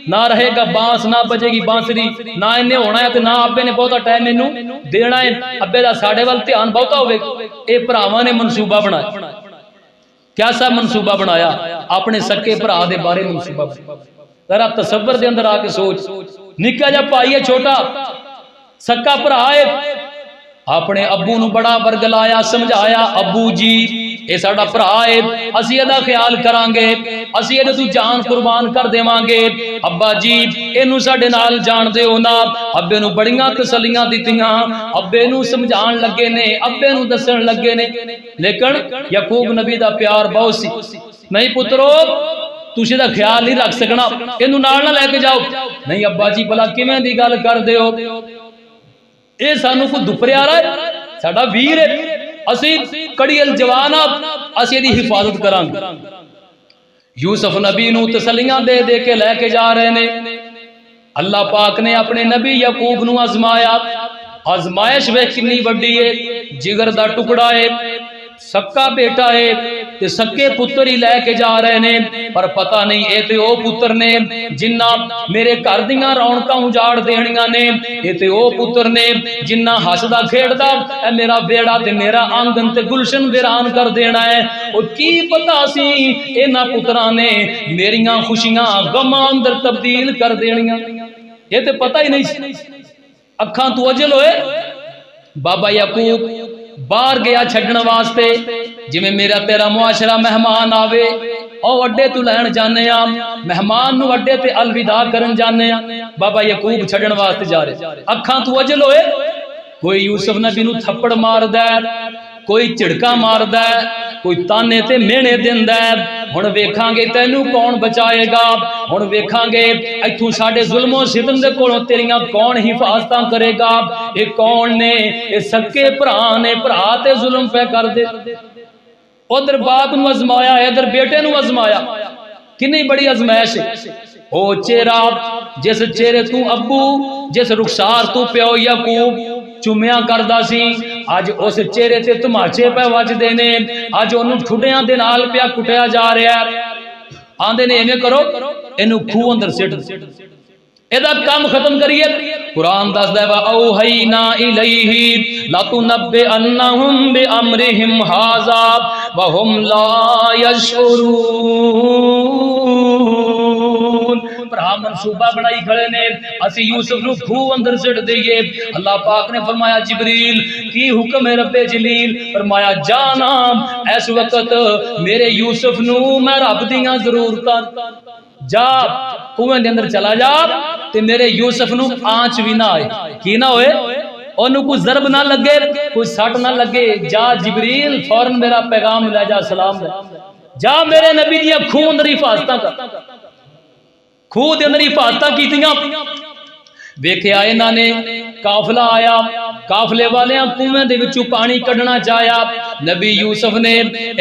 A: ना रहेगा बांस, ना बजेगी बांसुरी, ना इन्हें होना है ते ना अब्बे ने बहुता टाइम इनू देना है। अब्बे दा साडे वल ध्यान बहुता होवे। ये भरावां ने मनसूबा बनाया। क्या सा मनसूबा बनाया? अपने सके भरा दे बारे मनसूबा। जरा तसव्वुर दे अंदर आके सोच, निक्का जा भाई है, छोटा सक्का भरा है, अपने अब्बू नू बड़ा वर्गलाया, समझाया, अब्बू जी ये साडा भरा है, असीं इहदा ख्याल करांगे, असीं इहदे तों जान कुर्बान कर देवांगे। अब्बा जी इहनूं साडे नाल जाण दिओ ना। अब्बे नूं बड़ियां तसल्लियां दित्तियां, अब्बे नूं समझाण लगे ने, अब्बे नूं दस्सण लगे ने, लेकिन याकूब नबी दा प्यार बहुत सी। नहीं पुत्रो तुसीं दा ख्याल नहीं रख सकना, इहनूं नाल ना लैके जाओ। नहीं अब्बा जी भला किवें दी गल करदे हो, ये सानू कोई दुपरिया रहा है, साडा वीर है, असीं कड़ीअल जवान आ, असीं इहदी हिफाजत करांगे। यूसुफ नबी नूं तसल्लियां दे दे के लैके जा रहे ने। अल्लाह पाक ने अपने नबी याकूब नूं आजमाया। आजमाइश वे कितनी वड्डी है, जिगर दा टुकड़ा है, सक्का बेटा है, ते सक्के पुत्र ही लैके जा रहे ने। पर पता नहीं ये ते ओ पुत्र ने जिन्ना मेरे घर दियां रौनकां उजाड़ देणियां ने, ये ते ओ पुत्र ने जिन्ना हसदा खेड़दा ए मेरा बेड़ा ते मेरा आंगन ते गुलशन वीरान कर देना है। और की पता सी इन्हां पुत्रां ने मेरियां खुशियां गमां अंदर तब्दील कर देणियां, ये ते पता ही नहीं। अखां तो अजल होए। बाबा याकूब बाहर गया छड्डण वास्ते, जिवें मेरा तेरा मुआशरा मेहमान आवे और अड्डे तू लैण जाने आ, मेहमान नूं अड्डे ते अलविदा करन जाने आ। बाबा याकूब छड्डण वास्ते जा रहे, अखां तू अजल होए। कोई यूसुफ नबी नूं थप्पड़ मारदा है, कोई झिड़का मारदा है, कोई ताने ते मेहने दिंदा है। हुण वेखांगे तैनू कौन बचाएगा, हुण वेखांगे इत्थों साडे जुल्मो सितम दे कोलों तेरियां कौन हिफाजतां करेगा। ये कौन ने, ये सक्के भरा ने, भरा ते जुल्म पे कर दे। उधर बाप नूं अजमाया, इधर बेटे नूं अजमाया, कितनी बड़ी अजमाइश है। ओ चेहरा जिस चेहरे तू अब्बू, जिस रुखसार तू प्यो याकूब चुमिया करदा सी, अज उस चेहरे ते धमाचे पे वजदे ने, अज उन्होंने ठुडियां दे नाल पिया कुटिया जा रहा है। आंदे ने इवें करो, इनू खूह अंदर सिट, एदा काम खत्म करिए। कुरान दसदा है वा औहैना इलैहि लतुनब्बिअन्नहुम बिअमरिहिम हाज़ा व हुम ला यशउरून। भरा मनसूबा बनाई खड़े ने, असी यूसुफ नूं खूह अंदर सिट दईए। अल्लाह पाक ने फरमाया जिबरील की हुक्म है रब्बे जलील, फरमाया जाना इस वक्त मेरे यूसुफ नूं मैं रब दियां जरूरतां, जा कुएं दे अंदर चला जा ते मेरे यूसुफ नूं आंच भी ना आए, की ना होए, ओनू कोई जरब ना लगे, कोई सट ना लगे। जा जिबरील फौरन मेरा पैगाम ले जा, सलाम दे जा, मेरे नबी दियां खूह अंदर हिफाजतां कर। खूह दे अंदर हिफाजतां कीतियां। वेख्या इन्हां ने काफिला आया, काफिले वालियां कुएं दे विचों पानी कढ़ना चाहया। नबी यूसुफ ने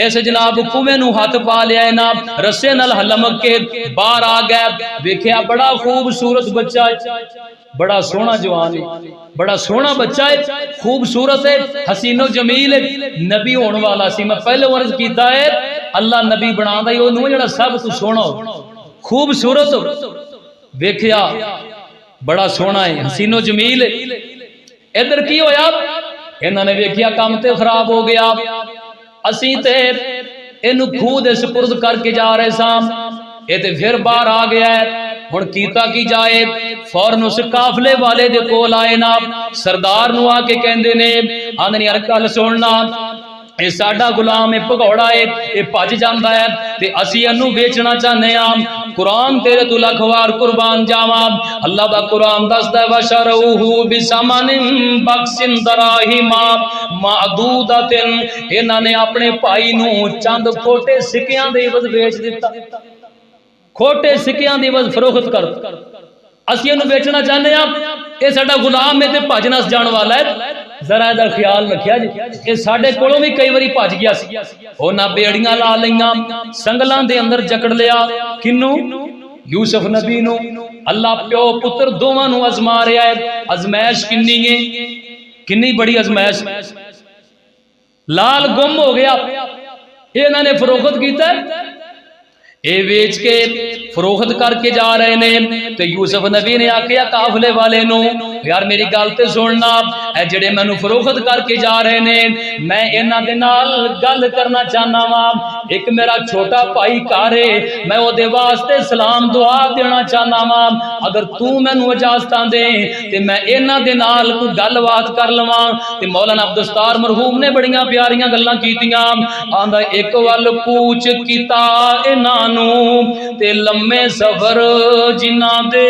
A: इस जनाब कुएं नूं हथ पा लिया, ना रस्से नाल लमक के बाहर आ गया। वेख्या बड़ा खूबसूरत बच्चा है, बड़ा सोहना जवान है, बड़ा सोहना बच्चा है, खूबसूरत है, हसीनो जमील है, नबी होने वाला सी। मैं पहले अर्ज कीता है अल्लाह नबी बनांदा ही ओनू जिहड़ा सब तो सोहना हो, खूबसूरत हो। वेख्या बड़ा सोहना है, हसीनो जमील है। इधर की होया, इन्होंने वेख्या काम ते खराब हो गया, असी ते इनू खूह दे सुपुर्द करके जा रहे सां, ये ते फिर बाहर आ गया है। हुण कीता की जाए, फौरन उस काफले वाले दे कोल आए ना, सरदार नूं आके कहंदे ने, आंदे ने यार गल सुनना, ये साडा गुलाम है, भगौड़ा है, ये भज जांदा है ते असी इहनूं बेचना चाहते हैं। कुरान तेरे तू लख वार कुर्बान जावा। अल्लाह दा कुरान दसदा है वशरऊहु बिसमनिन बक्सिन दराहिमा मादूदतिन, इन्हां ने अपने भाई नूं चंद खोटे सिक्कियां दे इवज बेच दिता, खोटे सिक्कियां दे इवज फरोख्त कर। असी इहनूं बेचना चाहते हैं, ये साडा गुलाम है ते भज नस जाण वाला है। जरा इहदा ख्याल रखिया जी, ये साडे कोलों भी कई बारी भज गया सी, उन्हां बेड़ियां ला लईयां, संगलां दे अंदर जकड़ लिया। किनू? यूसुफ नबी नूं। अल्लाह प्यो पुत्र दोवां नूं अजमा रहा है। अजमैश किन्नी है, किन्नी बड़ी अजमैश। लाल गुम हो गया, इन्हां ने फरोख्त कीता, ये वेच के फरोख्त करके जा रहे ने। तो यूसुफ नबी ने आख्या काफले वाले नूं, यार मेरी गल ते सुनना, ए जिहड़े मैनू फरोख्त करके जा रहे ने, मैं इन्हां दे नाल गल करना चाहना वा। एक मेरा छोटा भाई घर है, मैं ओदे वास्ते सलाम दुआ देना चाहना वा। अगर तू मैनू इजाजत दे ते मैं इन्हां दे नाल कोई गलबात कर लवां। ते मौलाना अब्दुल मरहूम ने बड़ियां प्यारियां गल्लां कीतियां। आंदा एक वल कूच कीता इन्हां नू ते लम्मे सफर जिन्हां दे,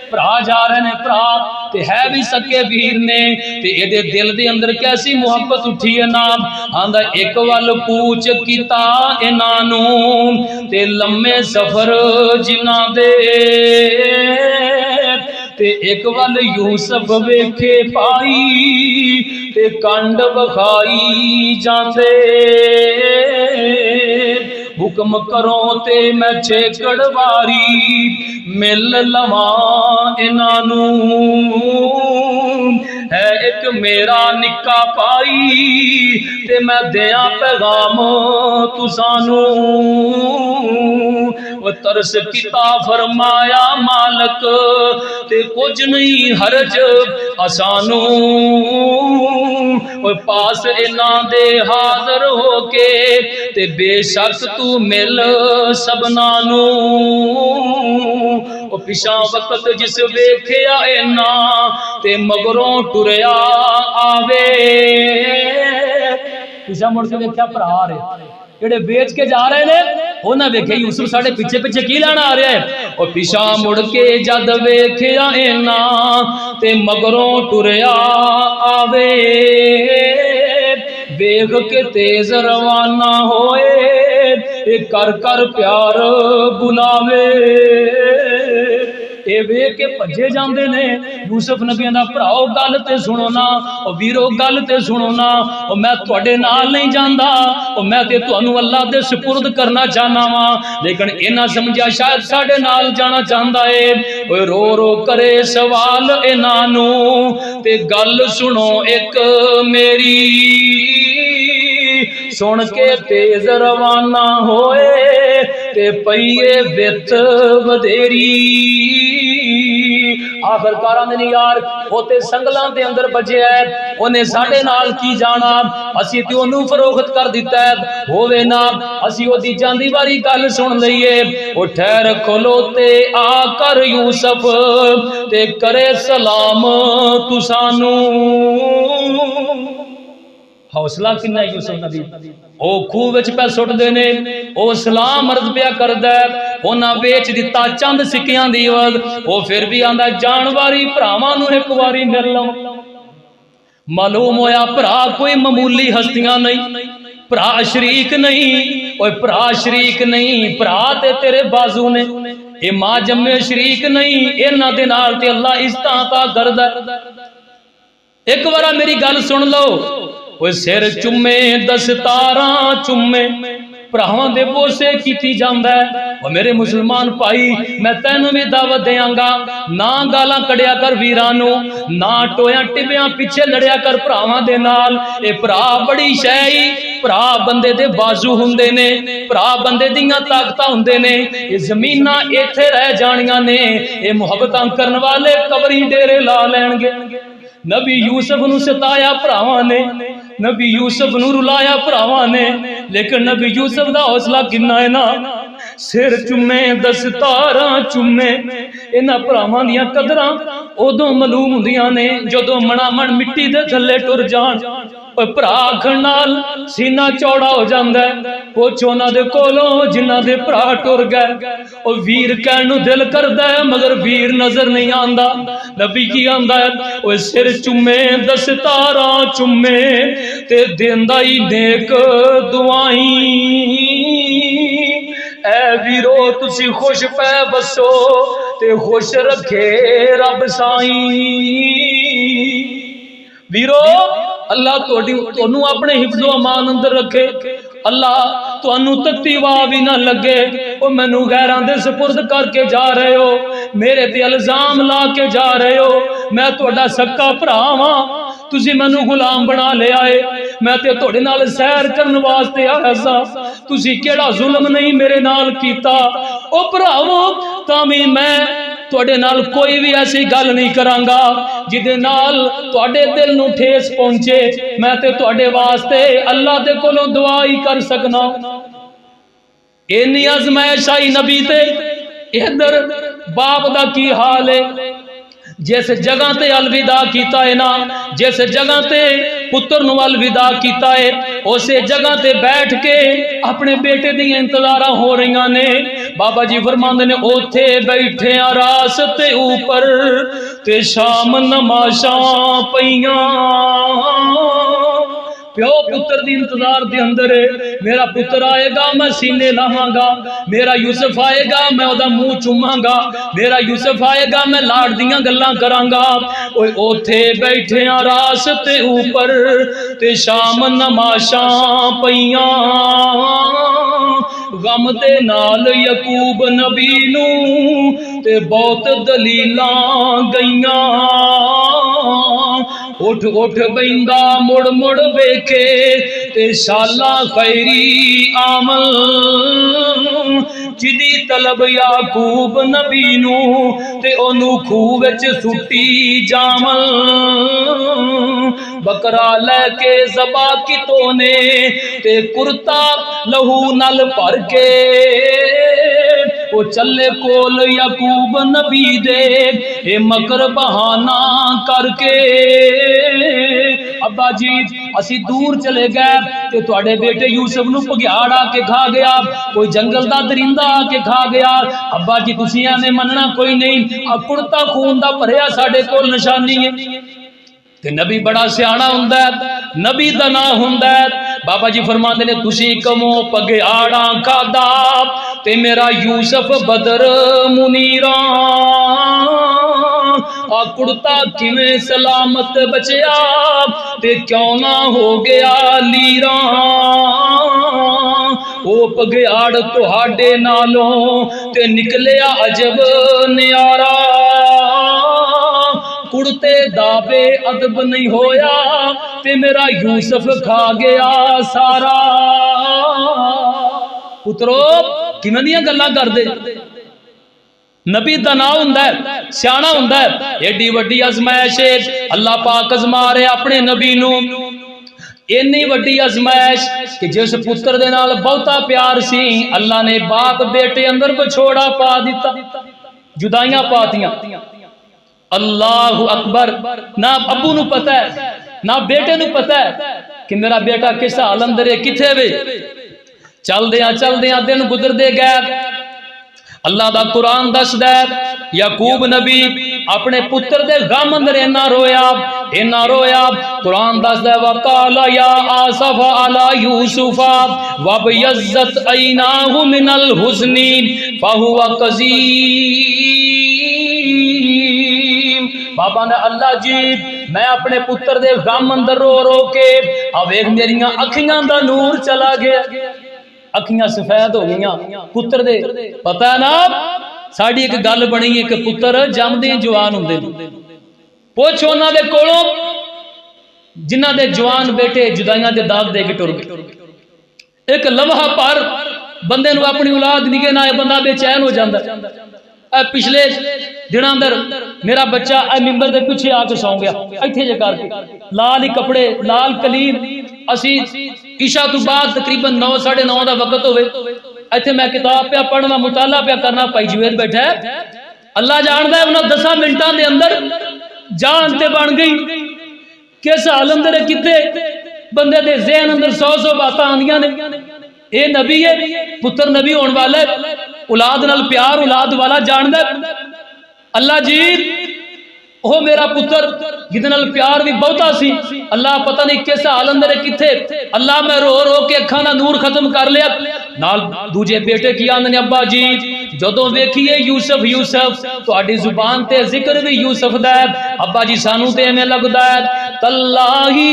A: भरा जा रहे ने, भरा ते है भी सके वीर ने, ते एदे दिल दे अंदर कैसी मुहब्बत उठी है ना। आंदा एक वल कूच कीता इन्हां नू ते लम्मे सफर जिन्हां दे, ते एक वल यूसुफ वेखे पाई ते कंड बखाई जांदे। हुक्म करो ते मैं छेकड़ वारी मिल लवां इन्हां नू। है एक मेरा निक्का भाई ते मैं दियां पैगाम तुसानू। तरस किता फरमाया मालक ते कुछ नहीं हरज असानू। पास इन्हां दे हाजर होके ते बेशक तू मिल सबना नू। पिछा वक्त जिस वेख्या इन्ना ते मगरों टुरया आवे। पिछा मुड़ के वेख्या भरा आ रहे जेड़े बेच के जा रहे ने, उन्हें वेखे यूसुफ साढ़े पिछे पिछे की लैन आ रहा है। और पिछा मुड़ के जद वेख्या इन्ना ते मगरों टुरया आवे। वेख के तेज रवाना होए कर कर प्यार बुलावे। ये वेख के भजे जाते ने यूसुफ नबियां दा भराओ गल ते सुनो ना, ओ वीरो गल ते सुनो ना, ओ मैं तुहाडे नाल नहीं जांदा, ओ मैं ते तुहानू अल्लाह दे सुपुर्द करना चाहना वा। लेकिन इन्हां समझिया शायद साडे नाल जाना चाहता है। ओए रो रो करे सवाल इन्हां नू ते गल सुनो एक मेरी। सुन के तेज रवाना होए ते पईए वित वधेरी। आखिरकार आंदे ने यार वो ते संगलां दे अंदर बजे है, उन्हें साडे नाल की जाना, असी ते ओनू फरोख्त कर दिता है। होवे ना असी ओदी जांदी वारी गल सुन लईए। ओ ठहर खलोते आकर यूसुफ ते करे सलाम तुसानू। हौसला किन्ना यूसुफ नबी, ओ खूह विच पै सुटदे ने, ओ सलाम अर्ज पिया करदा है। उन्हां बेच दिता चंद सिक्कियां दी वध, ओ फिर भी आंदा जान वारी भरावां नू एक वारी मिल लवां। मालूम होया भरा कोई मामूली हस्तियां नहीं, भरा शरीक नहीं। ओए भरा शरीक नहीं, भरा ते तेरे बाजू ने, ए मां जम्मे शरीक नहीं। इन्हां दे नाल ते अल्लाह इज्जतां अता करदा। एक बार मेरी गल सुन लो। ओए सिर चुम्मे दस्तारा चुम्मे भरावां दे बोसे कीती जांदा है। ओ मेरे मुसलमान भाई मैं तैनू भी दावत देंगा, ना गालां कढ़िया कर वीरां नू, ना टोया टिबियां पिछे लड़िया कर भरावां दे नाल। ए भरा बड़ी शै, भरा बंदे दे बाजू हुंदे ने, भरा बंदे दियां ताकतां हुंदे ने। ये जमीनां इत्थे रह जानियां ने, ये मुहब्बतां करन वाले कबरी डेरे ला लैणगे। नबी यूसुफ नू सताया भरावां ने, नबी यूसुफ नू रुलाया भरावां ने, लेकिन नबी यूसुफ दा हौसला किन्ना है ना। सिर चुम्मे दस्तारा चुम्मे, इन्हां भरावां दियां कदरां उदों मालूम हुंदियां ने जदों मनामण मिट्टी दे थल्ले टुर जाण। भरा आखण नाल सीना चौड़ा हो जाता है। कुछ उन्हां दे कोलों जिन्हां दे भरा टुर गए, ओ वीर कहण नूं दिल करदा है मगर वीर नजर नहीं आंदा। नबी की आंदा है, ओ सिर चुम्मे दस्तारा चुम्मे ते देंदा ही नेक दुआई। ऐ वीरो तुसी खुश पै बसो ते खुश रखे रब साईं। वीरो अल्लाह तुहानू अपने हिफ्ज़ो अमान अंदर रखे। अल्लाह तुहानू तत्ती वाह भी ना लगे। ओ मैनू गैरां दे सुपुर्द करके जा रहे हो, मेरे ते इल्जाम ला के जा रहे हो। मैं तुहाडा सक्का भरा वां, तुसी मैनू गुलाम बना लिया है। मैं ते तुहाडे नाल सैर करन वास्ते आया सा, तुसी केड़ा जुल्म नहीं मेरे नाल कीता। ओ भरावो तां भी मैं तुहाडे नाल कोई भी ऐसी गल नहीं करांगा जिदे नाल तुहाडे दिल नूं ठेस पहुंचे। मैं ते तुहाडे वास्ते अल्लाह दे कोलों दुआ ही कर सकना। इन्नी अजमाइश आई नबी ते। इधर बाप दा की हाल है, जिस जगह ते अलविदा किया है ना, जिस जगह ते पुत्र नूं अलविदा किया है, उस जगह ते बैठ के अपने बेटे दी इंतजार हो रही ने। बाबा जी फरमांदे ने ओथे बैठे रास ते ऊपर ते शाम नमाशां पईयां। प्यो पुत्र दी इंतजार दे अंदर है। मेरा पुत्र आएगा मैं सीने लावांगा, मेरा यूसुफ आएगा मैं ओदा मुंह चूमांगा, मेरा यूसुफ आएगा मैं लाड़ दियां गल्लां करांगा। ओए ओथे बैठे रास ते ऊपर ते शाम नमाशां पईयां। गम दे नाल यकूब नबी नूं ते बहुत दलीलां गईयां। उठ उठ बैंदा मुड़ मुड़ वेखे ते शाला खैरी आमल। जिदी तलब याकूब नबी नूं ते ओनू खूह विच सुट्टी जामल। बकरा लैके ज़बा कितो ने ते कुर्ता लहू नल भर के वो चले कोल याकूब नबी दे ए मकर बहाना करके। अब्बा जी असी दूर चले गए ते तुहाडे बेटे यूसुफ नूं भग्याड़ आके खा गया, कोई जंगल दा दरिंदा आके खा गया। अब्बा जी तुसीं एवें मनना कोई नहीं, कुर्ता खून दा भरिया साडे कोल निशानी है। ते नबी बड़ा सियाना हुंदा है, नबी दा नां हुंदा है। बाबा जी फरमाते ने तुसी कमो भग्याड़ा खादा ते मेरा यूसुफ बदर मुनीरा। आ कुर्ता किवें सलामत बचया ते क्यों ना हो गया लीरा। ओ भग्याड़ तुहाडे नालों ते निकलिया अजब न्यारा। कुड़ते दाबे अदब नहीं होया ते मेरा यूसुफ खा गया सारा। पुत्रो किवें दियां गल्लां करदे। नबी दा नाम हुंदा है, सियाना हुंदा है। एडी वड्डी अजमाइश अल्लाह पाक अजमा रहे अपने नबी नूं। इन्नी वड्डी अजमाइश कि जिस पुत्र दे नाल बहुता प्यार सी, अल्लाह ने बाप बेटे अंदर विछोड़ा पा दिता, जुदाइयां पातियां। अल्लाह अकबर। ना अबू नू पता है ना बेटे नू पता है कि मेरा बेटा किस हाल अंदर है, किथे वे। चलदियां दिन गुजरदे गए। अल्लाह दा कुरान दसदा है याकूब नबी अपने पुत्र दे गम अंदर इन्ना रोया। कुरान दसदा है वकाला या आसफ अला यूसुफा वबयज़्ज़त ऐनाहु मिनल हुस्नी फहुवा कज़ीम। बाबा ने अल्लाह जी मैं अपने पुत्र दे गम अंदर रो रो के अब एक मेरिया अखियां दा नूर चला गया, अखियां सफेद हो गई पुत्र दे। पता है ना साड़ी एक गल बनी है कि पुत्र जमदे जवान हुंदे ने। पुछ उन्हां दे कोलों जिन्हां दे जवान बेटे जुदाइयां दे दाग दे के टुर गए। एक लम्हा पर बंदे नूं अपनी औलाद निके ना बंदा बेचैन हो जाता। पिछले दिनों अंदर मेरा बच्चा मिंबर के पिछे आके सौ गया, इत्थे जे करके लाल ही कपड़े लाल कलीन। असी ईशा तो बाद तकरीबन 9 साढ़े 9 का वक्त होवे, इत्थे मैं किताब पे पढ़ना मुताला पे करना, भाई जुवेद बैठा है। अल्लाह जानता है उन्होंने 10 मिनटों के अंदर जान ते बन गई। किस हाल अंदर कितने बंदे दे ज़हन अंदर 100 बातां आंदियां ने। ये नबी है, पुत्र नबी होने वाला है, औलाद नाल प्यार औलाद वाला जानदा। अल्लाह जी ओ मेरा पुत्र जिदे नाल प्यार भी बहुता सी, अल्लाह पता नहीं किस हाल अंदर किथे। अल्लाह मैं रो रो के अखां दा नूर खत्म कर लिया। नाल दूजे बेटे की आंदे ने अब्बा जी जदों वेखिए यूसुफ यूसुफ तुहाडी जुबान ते जिक्र भी यूसुफ दा है। अब्बा जी सानू ते एवें लगदा है तल्लाही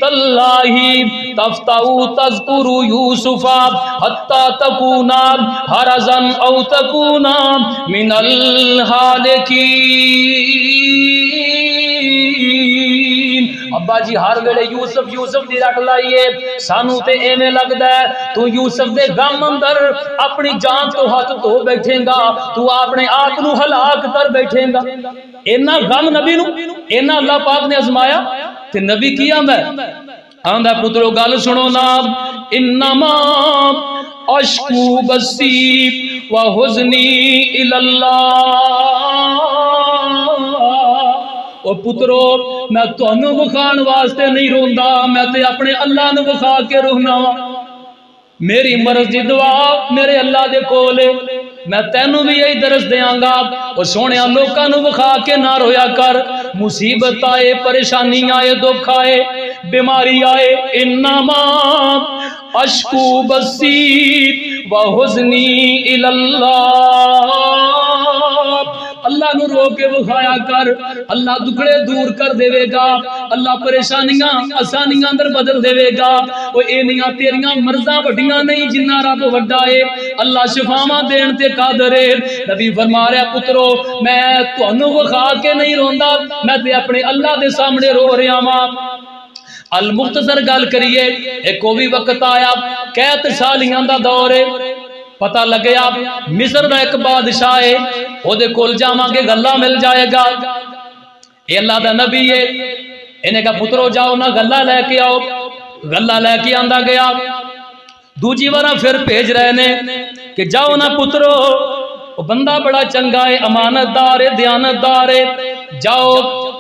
A: तल्लाही तफ्ताऊ तज़कुरु यूसुफा हत्ता तकूना हरज़न औ तकूना मिनल हालिकीन। अब्बा जी हर वेले यूसुफ यूसुफ दी रट लाइए, सानू ते एवें लगदा है तू यूसुफ दे गम अंदर अपनी जान तो हाथ धो बैठेगा, तू अपने आप नू हलाक कर बैठेगा। इन्ना गम नबी नू इन्ना अल्लाह पाक ने आजमाया ते नबी की आंदा आंदा पुत्रो गल सुनो ना, इन्नमा अशकू बसी व हुज़नी इलल्लाह। ओ पुत्रो मैं तुहानू विखाण वास्ते नहीं रोंदा, मैं ते अपने अल्लाह नू विखा के रोना वा। मेरी मर्ज दी दुआ मेरे अल्लाह दे कोल है, मैं तेनू भी यही दरस देंगा। और सोने लोगों नू विखा के ना रोया कर, मुसीबत आए परेशानी आए दुख आए बीमारी आए, इन्नमा अशकू बसी व हुज़नी इलल्लाह। अल्लाह नू रो के विखाया कर, अल्लाह दुखड़े दूर कर देवेगा, अल्लाह परेशानियां आसानियां अंदर बदल देवेगा। वो इनियां तेरियां मर्ज़ां वड्डियां नहीं जिन्ना रब वड्डा है, अल्लाह शिफावां देण ते कादर है। नबी फरमा रहा पुत्रो मैं तुहानू विखा के नहीं रोंदा, मैं ते अपने अल्लाह दे सामने रो रहा वां। अल मुख्तसर गल करिए, एक भी वक्त आया कैद सालियां दा दौर है, पता लगे मिस्र का एक बादशाह है, ओदे कोल जावांगे गल्ला मिल जाएगा। ये अल्लाह दा नबी है, इन्हें कहा पुत्रो जाओ ना गल्ला लेके आओ, गल्ला लेके आंदा गया। दूजी बार फिर भेज रहे ने कि जाओ ना पुत्रो, वो बंदा बड़ा चंगा है, अमानतदार है, दयानतदार है, जाओ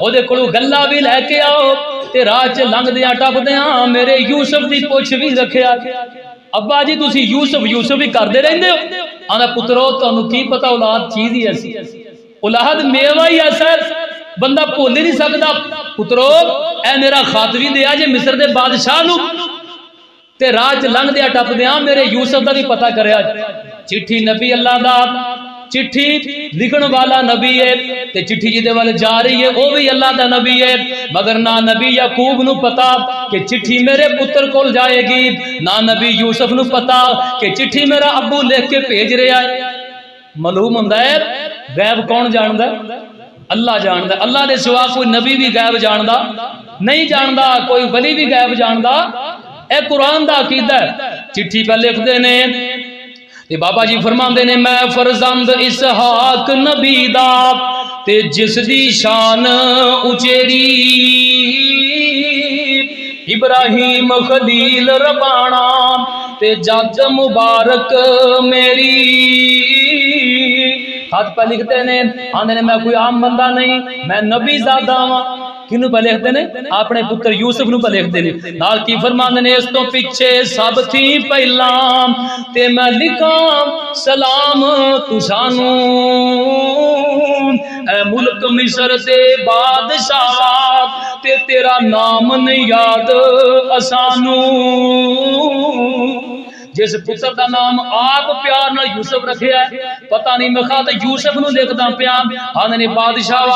A: ओदे कोलों गल्ला भी लैके आओ ते राह च लंघदियां टपदियां मेरे यूसुफ दी पुछ भी रखिया। अब्बा जी तुसी यूसुफ यूसुफ ही करते रहंदे हो। आंदा पुत्रो तुहानू की पता औलाद चीज ही ऐसी, औलाद मेवा ही ऐसा बंदा भुल ही नहीं सकता। पुत्रो ए मेरा खत भी दिया जे मिस्र दे बादशाह नू, ते राह च लंघदियां टपदियां मेरे यूसुफ दा भी पता करया। चिट्ठी नबी अल्लाह दा, चिट्ठी लिखण वाला नबी है, ते चिट्ठी जिदे वाल जा रही है वह भी अल्लाह दा नबी है। मगर ना नबी याकूब नू पता कि चिट्ठी मेरे पुत्र कोल जाएगी, ना नबी यूसुफ नू पता कि चिट्ठी मेरा अब्बू लिख के भेज रहा है। मालूम हुंदा है गैब कौन जानदा? अल्लाह जानदा। अल्लाह दे सिवा कोई नबी भी गैब जानदा नहीं जानदा, कोई वली भी गैब जानदा। ए कुरान दा अकीदा है। चिट्ठी पे लिखते ने ते बाबा जी फरमाते ने मैं फरजंद इसहाक नबी दा, ते जिस दी शान उचेरी इब्राहिम खलील रबाना, ते जद मुबारक मेरी। खत पे लिखते ने आंदे ने मैं कोई आम बंदा नहीं, मैं नबी ज़ादा वां। किनू पे लिखते ने? अपने पुत्र यूसुफ नू पे लिखते ने। नाल की फरमांदे ने इस तो पिछे सब थी पहला, ते मैं लिखा सलाम तुसानू, ऐ मुल्क मिस्र दे बादशाह, ते तेरा नाम नहीं याद असानू। जिस पुत्र का नाम आप प्यार नाल यूसुफ रखिया है, पता नहीं मैं खाते यूसुफ नू लिखदा पिया। आंदे बादशाह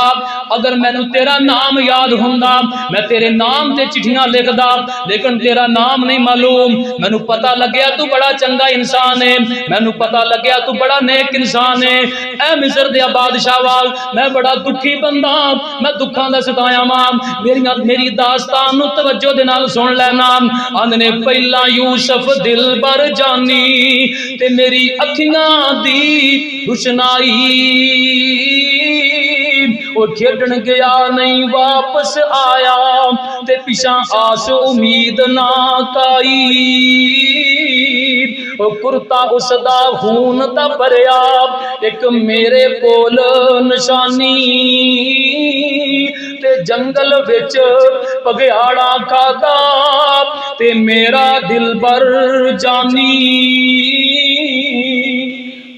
A: अगर मैनू तेरा नाम याद हुंदा मैं तेरे नाम ते चिट्ठियां लिखदा, लेकिन तेरा नाम नहीं मालूम। मैनू पता लग्या तू बड़ा चंगा इंसान है, मैनू पता लग्या तू बड़ा नेक इंसान है। ऐ मिस्र दे बादशाह मैं बड़ा दुखी बंदा, मैं दुखा दा सताया वां। मेरी दास्तान नू तवज्जो दे नाल सुन लेना। आंदे पहला यूसुफ दिल बर जानी, ते मेरी अखियां दी रुशनाई, वो खेडन गया नहीं वापस आया, ते पिछा आस उम्मीद ना काई। वो कुर्ता उसदा खून दा भरिया, एक मेरे कोल निशानी, ते जंगल विच पगयाड़ा खाता, ते मेरा दिल बर जानी।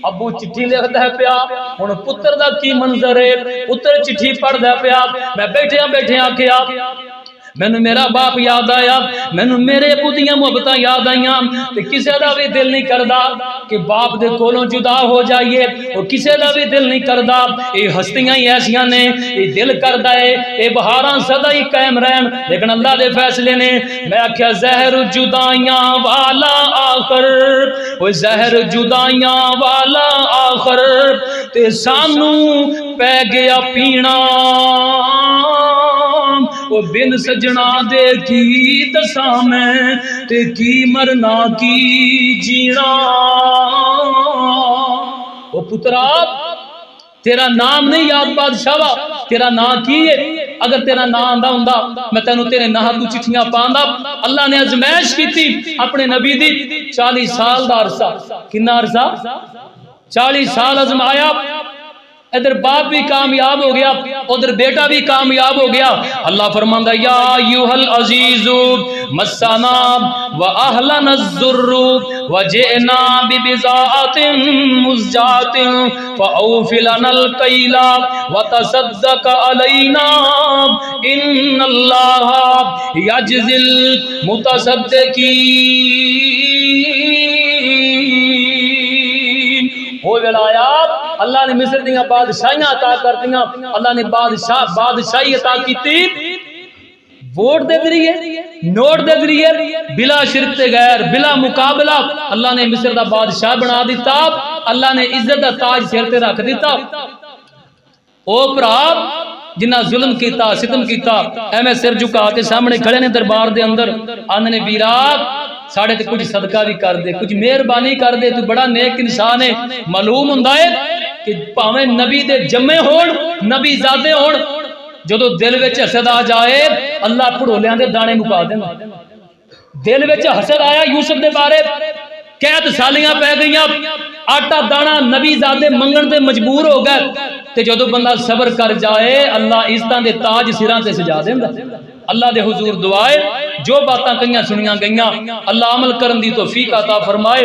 A: अबू चिट्ठी लिखता है पिया, हुण पुत्र दा की मंजर है। पुत्र चिट्ठी पढ़दा पिया, मैं बैठिया बैठिया आखिया मैनू मेरा बाप याद आया, मैनू मेरे अबू दियां मुहब्बतां याद आईयां। ते किसी दा भी दिल नहीं करदा कि बाप दे कोलों जुदा हो जाइए, और किसी दा भी दिल नहीं करदा। ये हस्तियां ही ऐसियां ने, ये दिल करदा है ये बहारां सदा ही कायम रहन, लेकिन अल्लाह दे फैसले ने। मैं आख्या जहर जुदाइयां वाला आखर, वो जहर जुदाइयां वाला आखर, ते सानू पै गया पीना। ओ बिन सजना दे की दसा मैं ते की मरना की जीना। ओ पुत्रा तेरा नाम नहीं याद बादशाह, तेरा नाम की है? अगर तेरा नाम आंदा हुंदा मैं तेनू तेरे नाम तू चिट्ठियां पांदा। अल्लाह ने अजमैश की अपने नबी दी 40 साल का अरसा। कितना अरसा? 40 साल अजमाया। इधर बाप भी कामयाब हो गया, उधर बेटा भी कामयाब हो गया। अल्लाह फरमांदा या अय्युहल अजीजु मस्साना व अहलना ज़ुर्रु व जिना बिबिज़ातिन मुज़जातिन फअौफिलनल कैला व तसद्दक अलैना इन्नल्लाहा यजज़िल मुतसद्दिकीन। हो विलायत अल्लाह ने मिस्र दियां बादशाहियां अता कर दियां। अल्लाह ने बादशाही अता की वोट दे जरिए, नोट दे जरिए, बिला शिरक ते गैर, बिला मुकाबला अल्लाह ने मिस्र दा बादशाह बना दिता। अल्लाह ने इज्जत दा ताज सिर ते रख दिता। ओ भरा जिन्ना जुल्म किया, सितम किया, एवं सिर झुका के सामने खड़े ने दरबार दे अंदर। आंदे ने वीरा साढ़े ते कुछ सदका भी कर दे, कुछ मेहरबानी कर दे, तू बड़ा नेक इंसान है। मालूम हुंदा है कि भावें नबी दे जम्मे होण, नबी ज़ादे होण, जदों दिल विच हसद आ जाए अल्लाह भड़ोलियां दे दाने मुका देंदा। दिल विच हसद आया यूसुफ दे बारे, कैद सालियां पै गईयां, आटा दाना नबी ज़ादे मंगण ते मजबूर हो गए। ते जदों बंदा सबर कर जाए अल्लाह इज्जतां दे ताज सिरां ते सजा देंदा। अल्लाह दे हुजूर दुआए जो बातां कईयां सुनियां गईयां, अल्लाह अमल करन दी तौफीक अता फरमाए।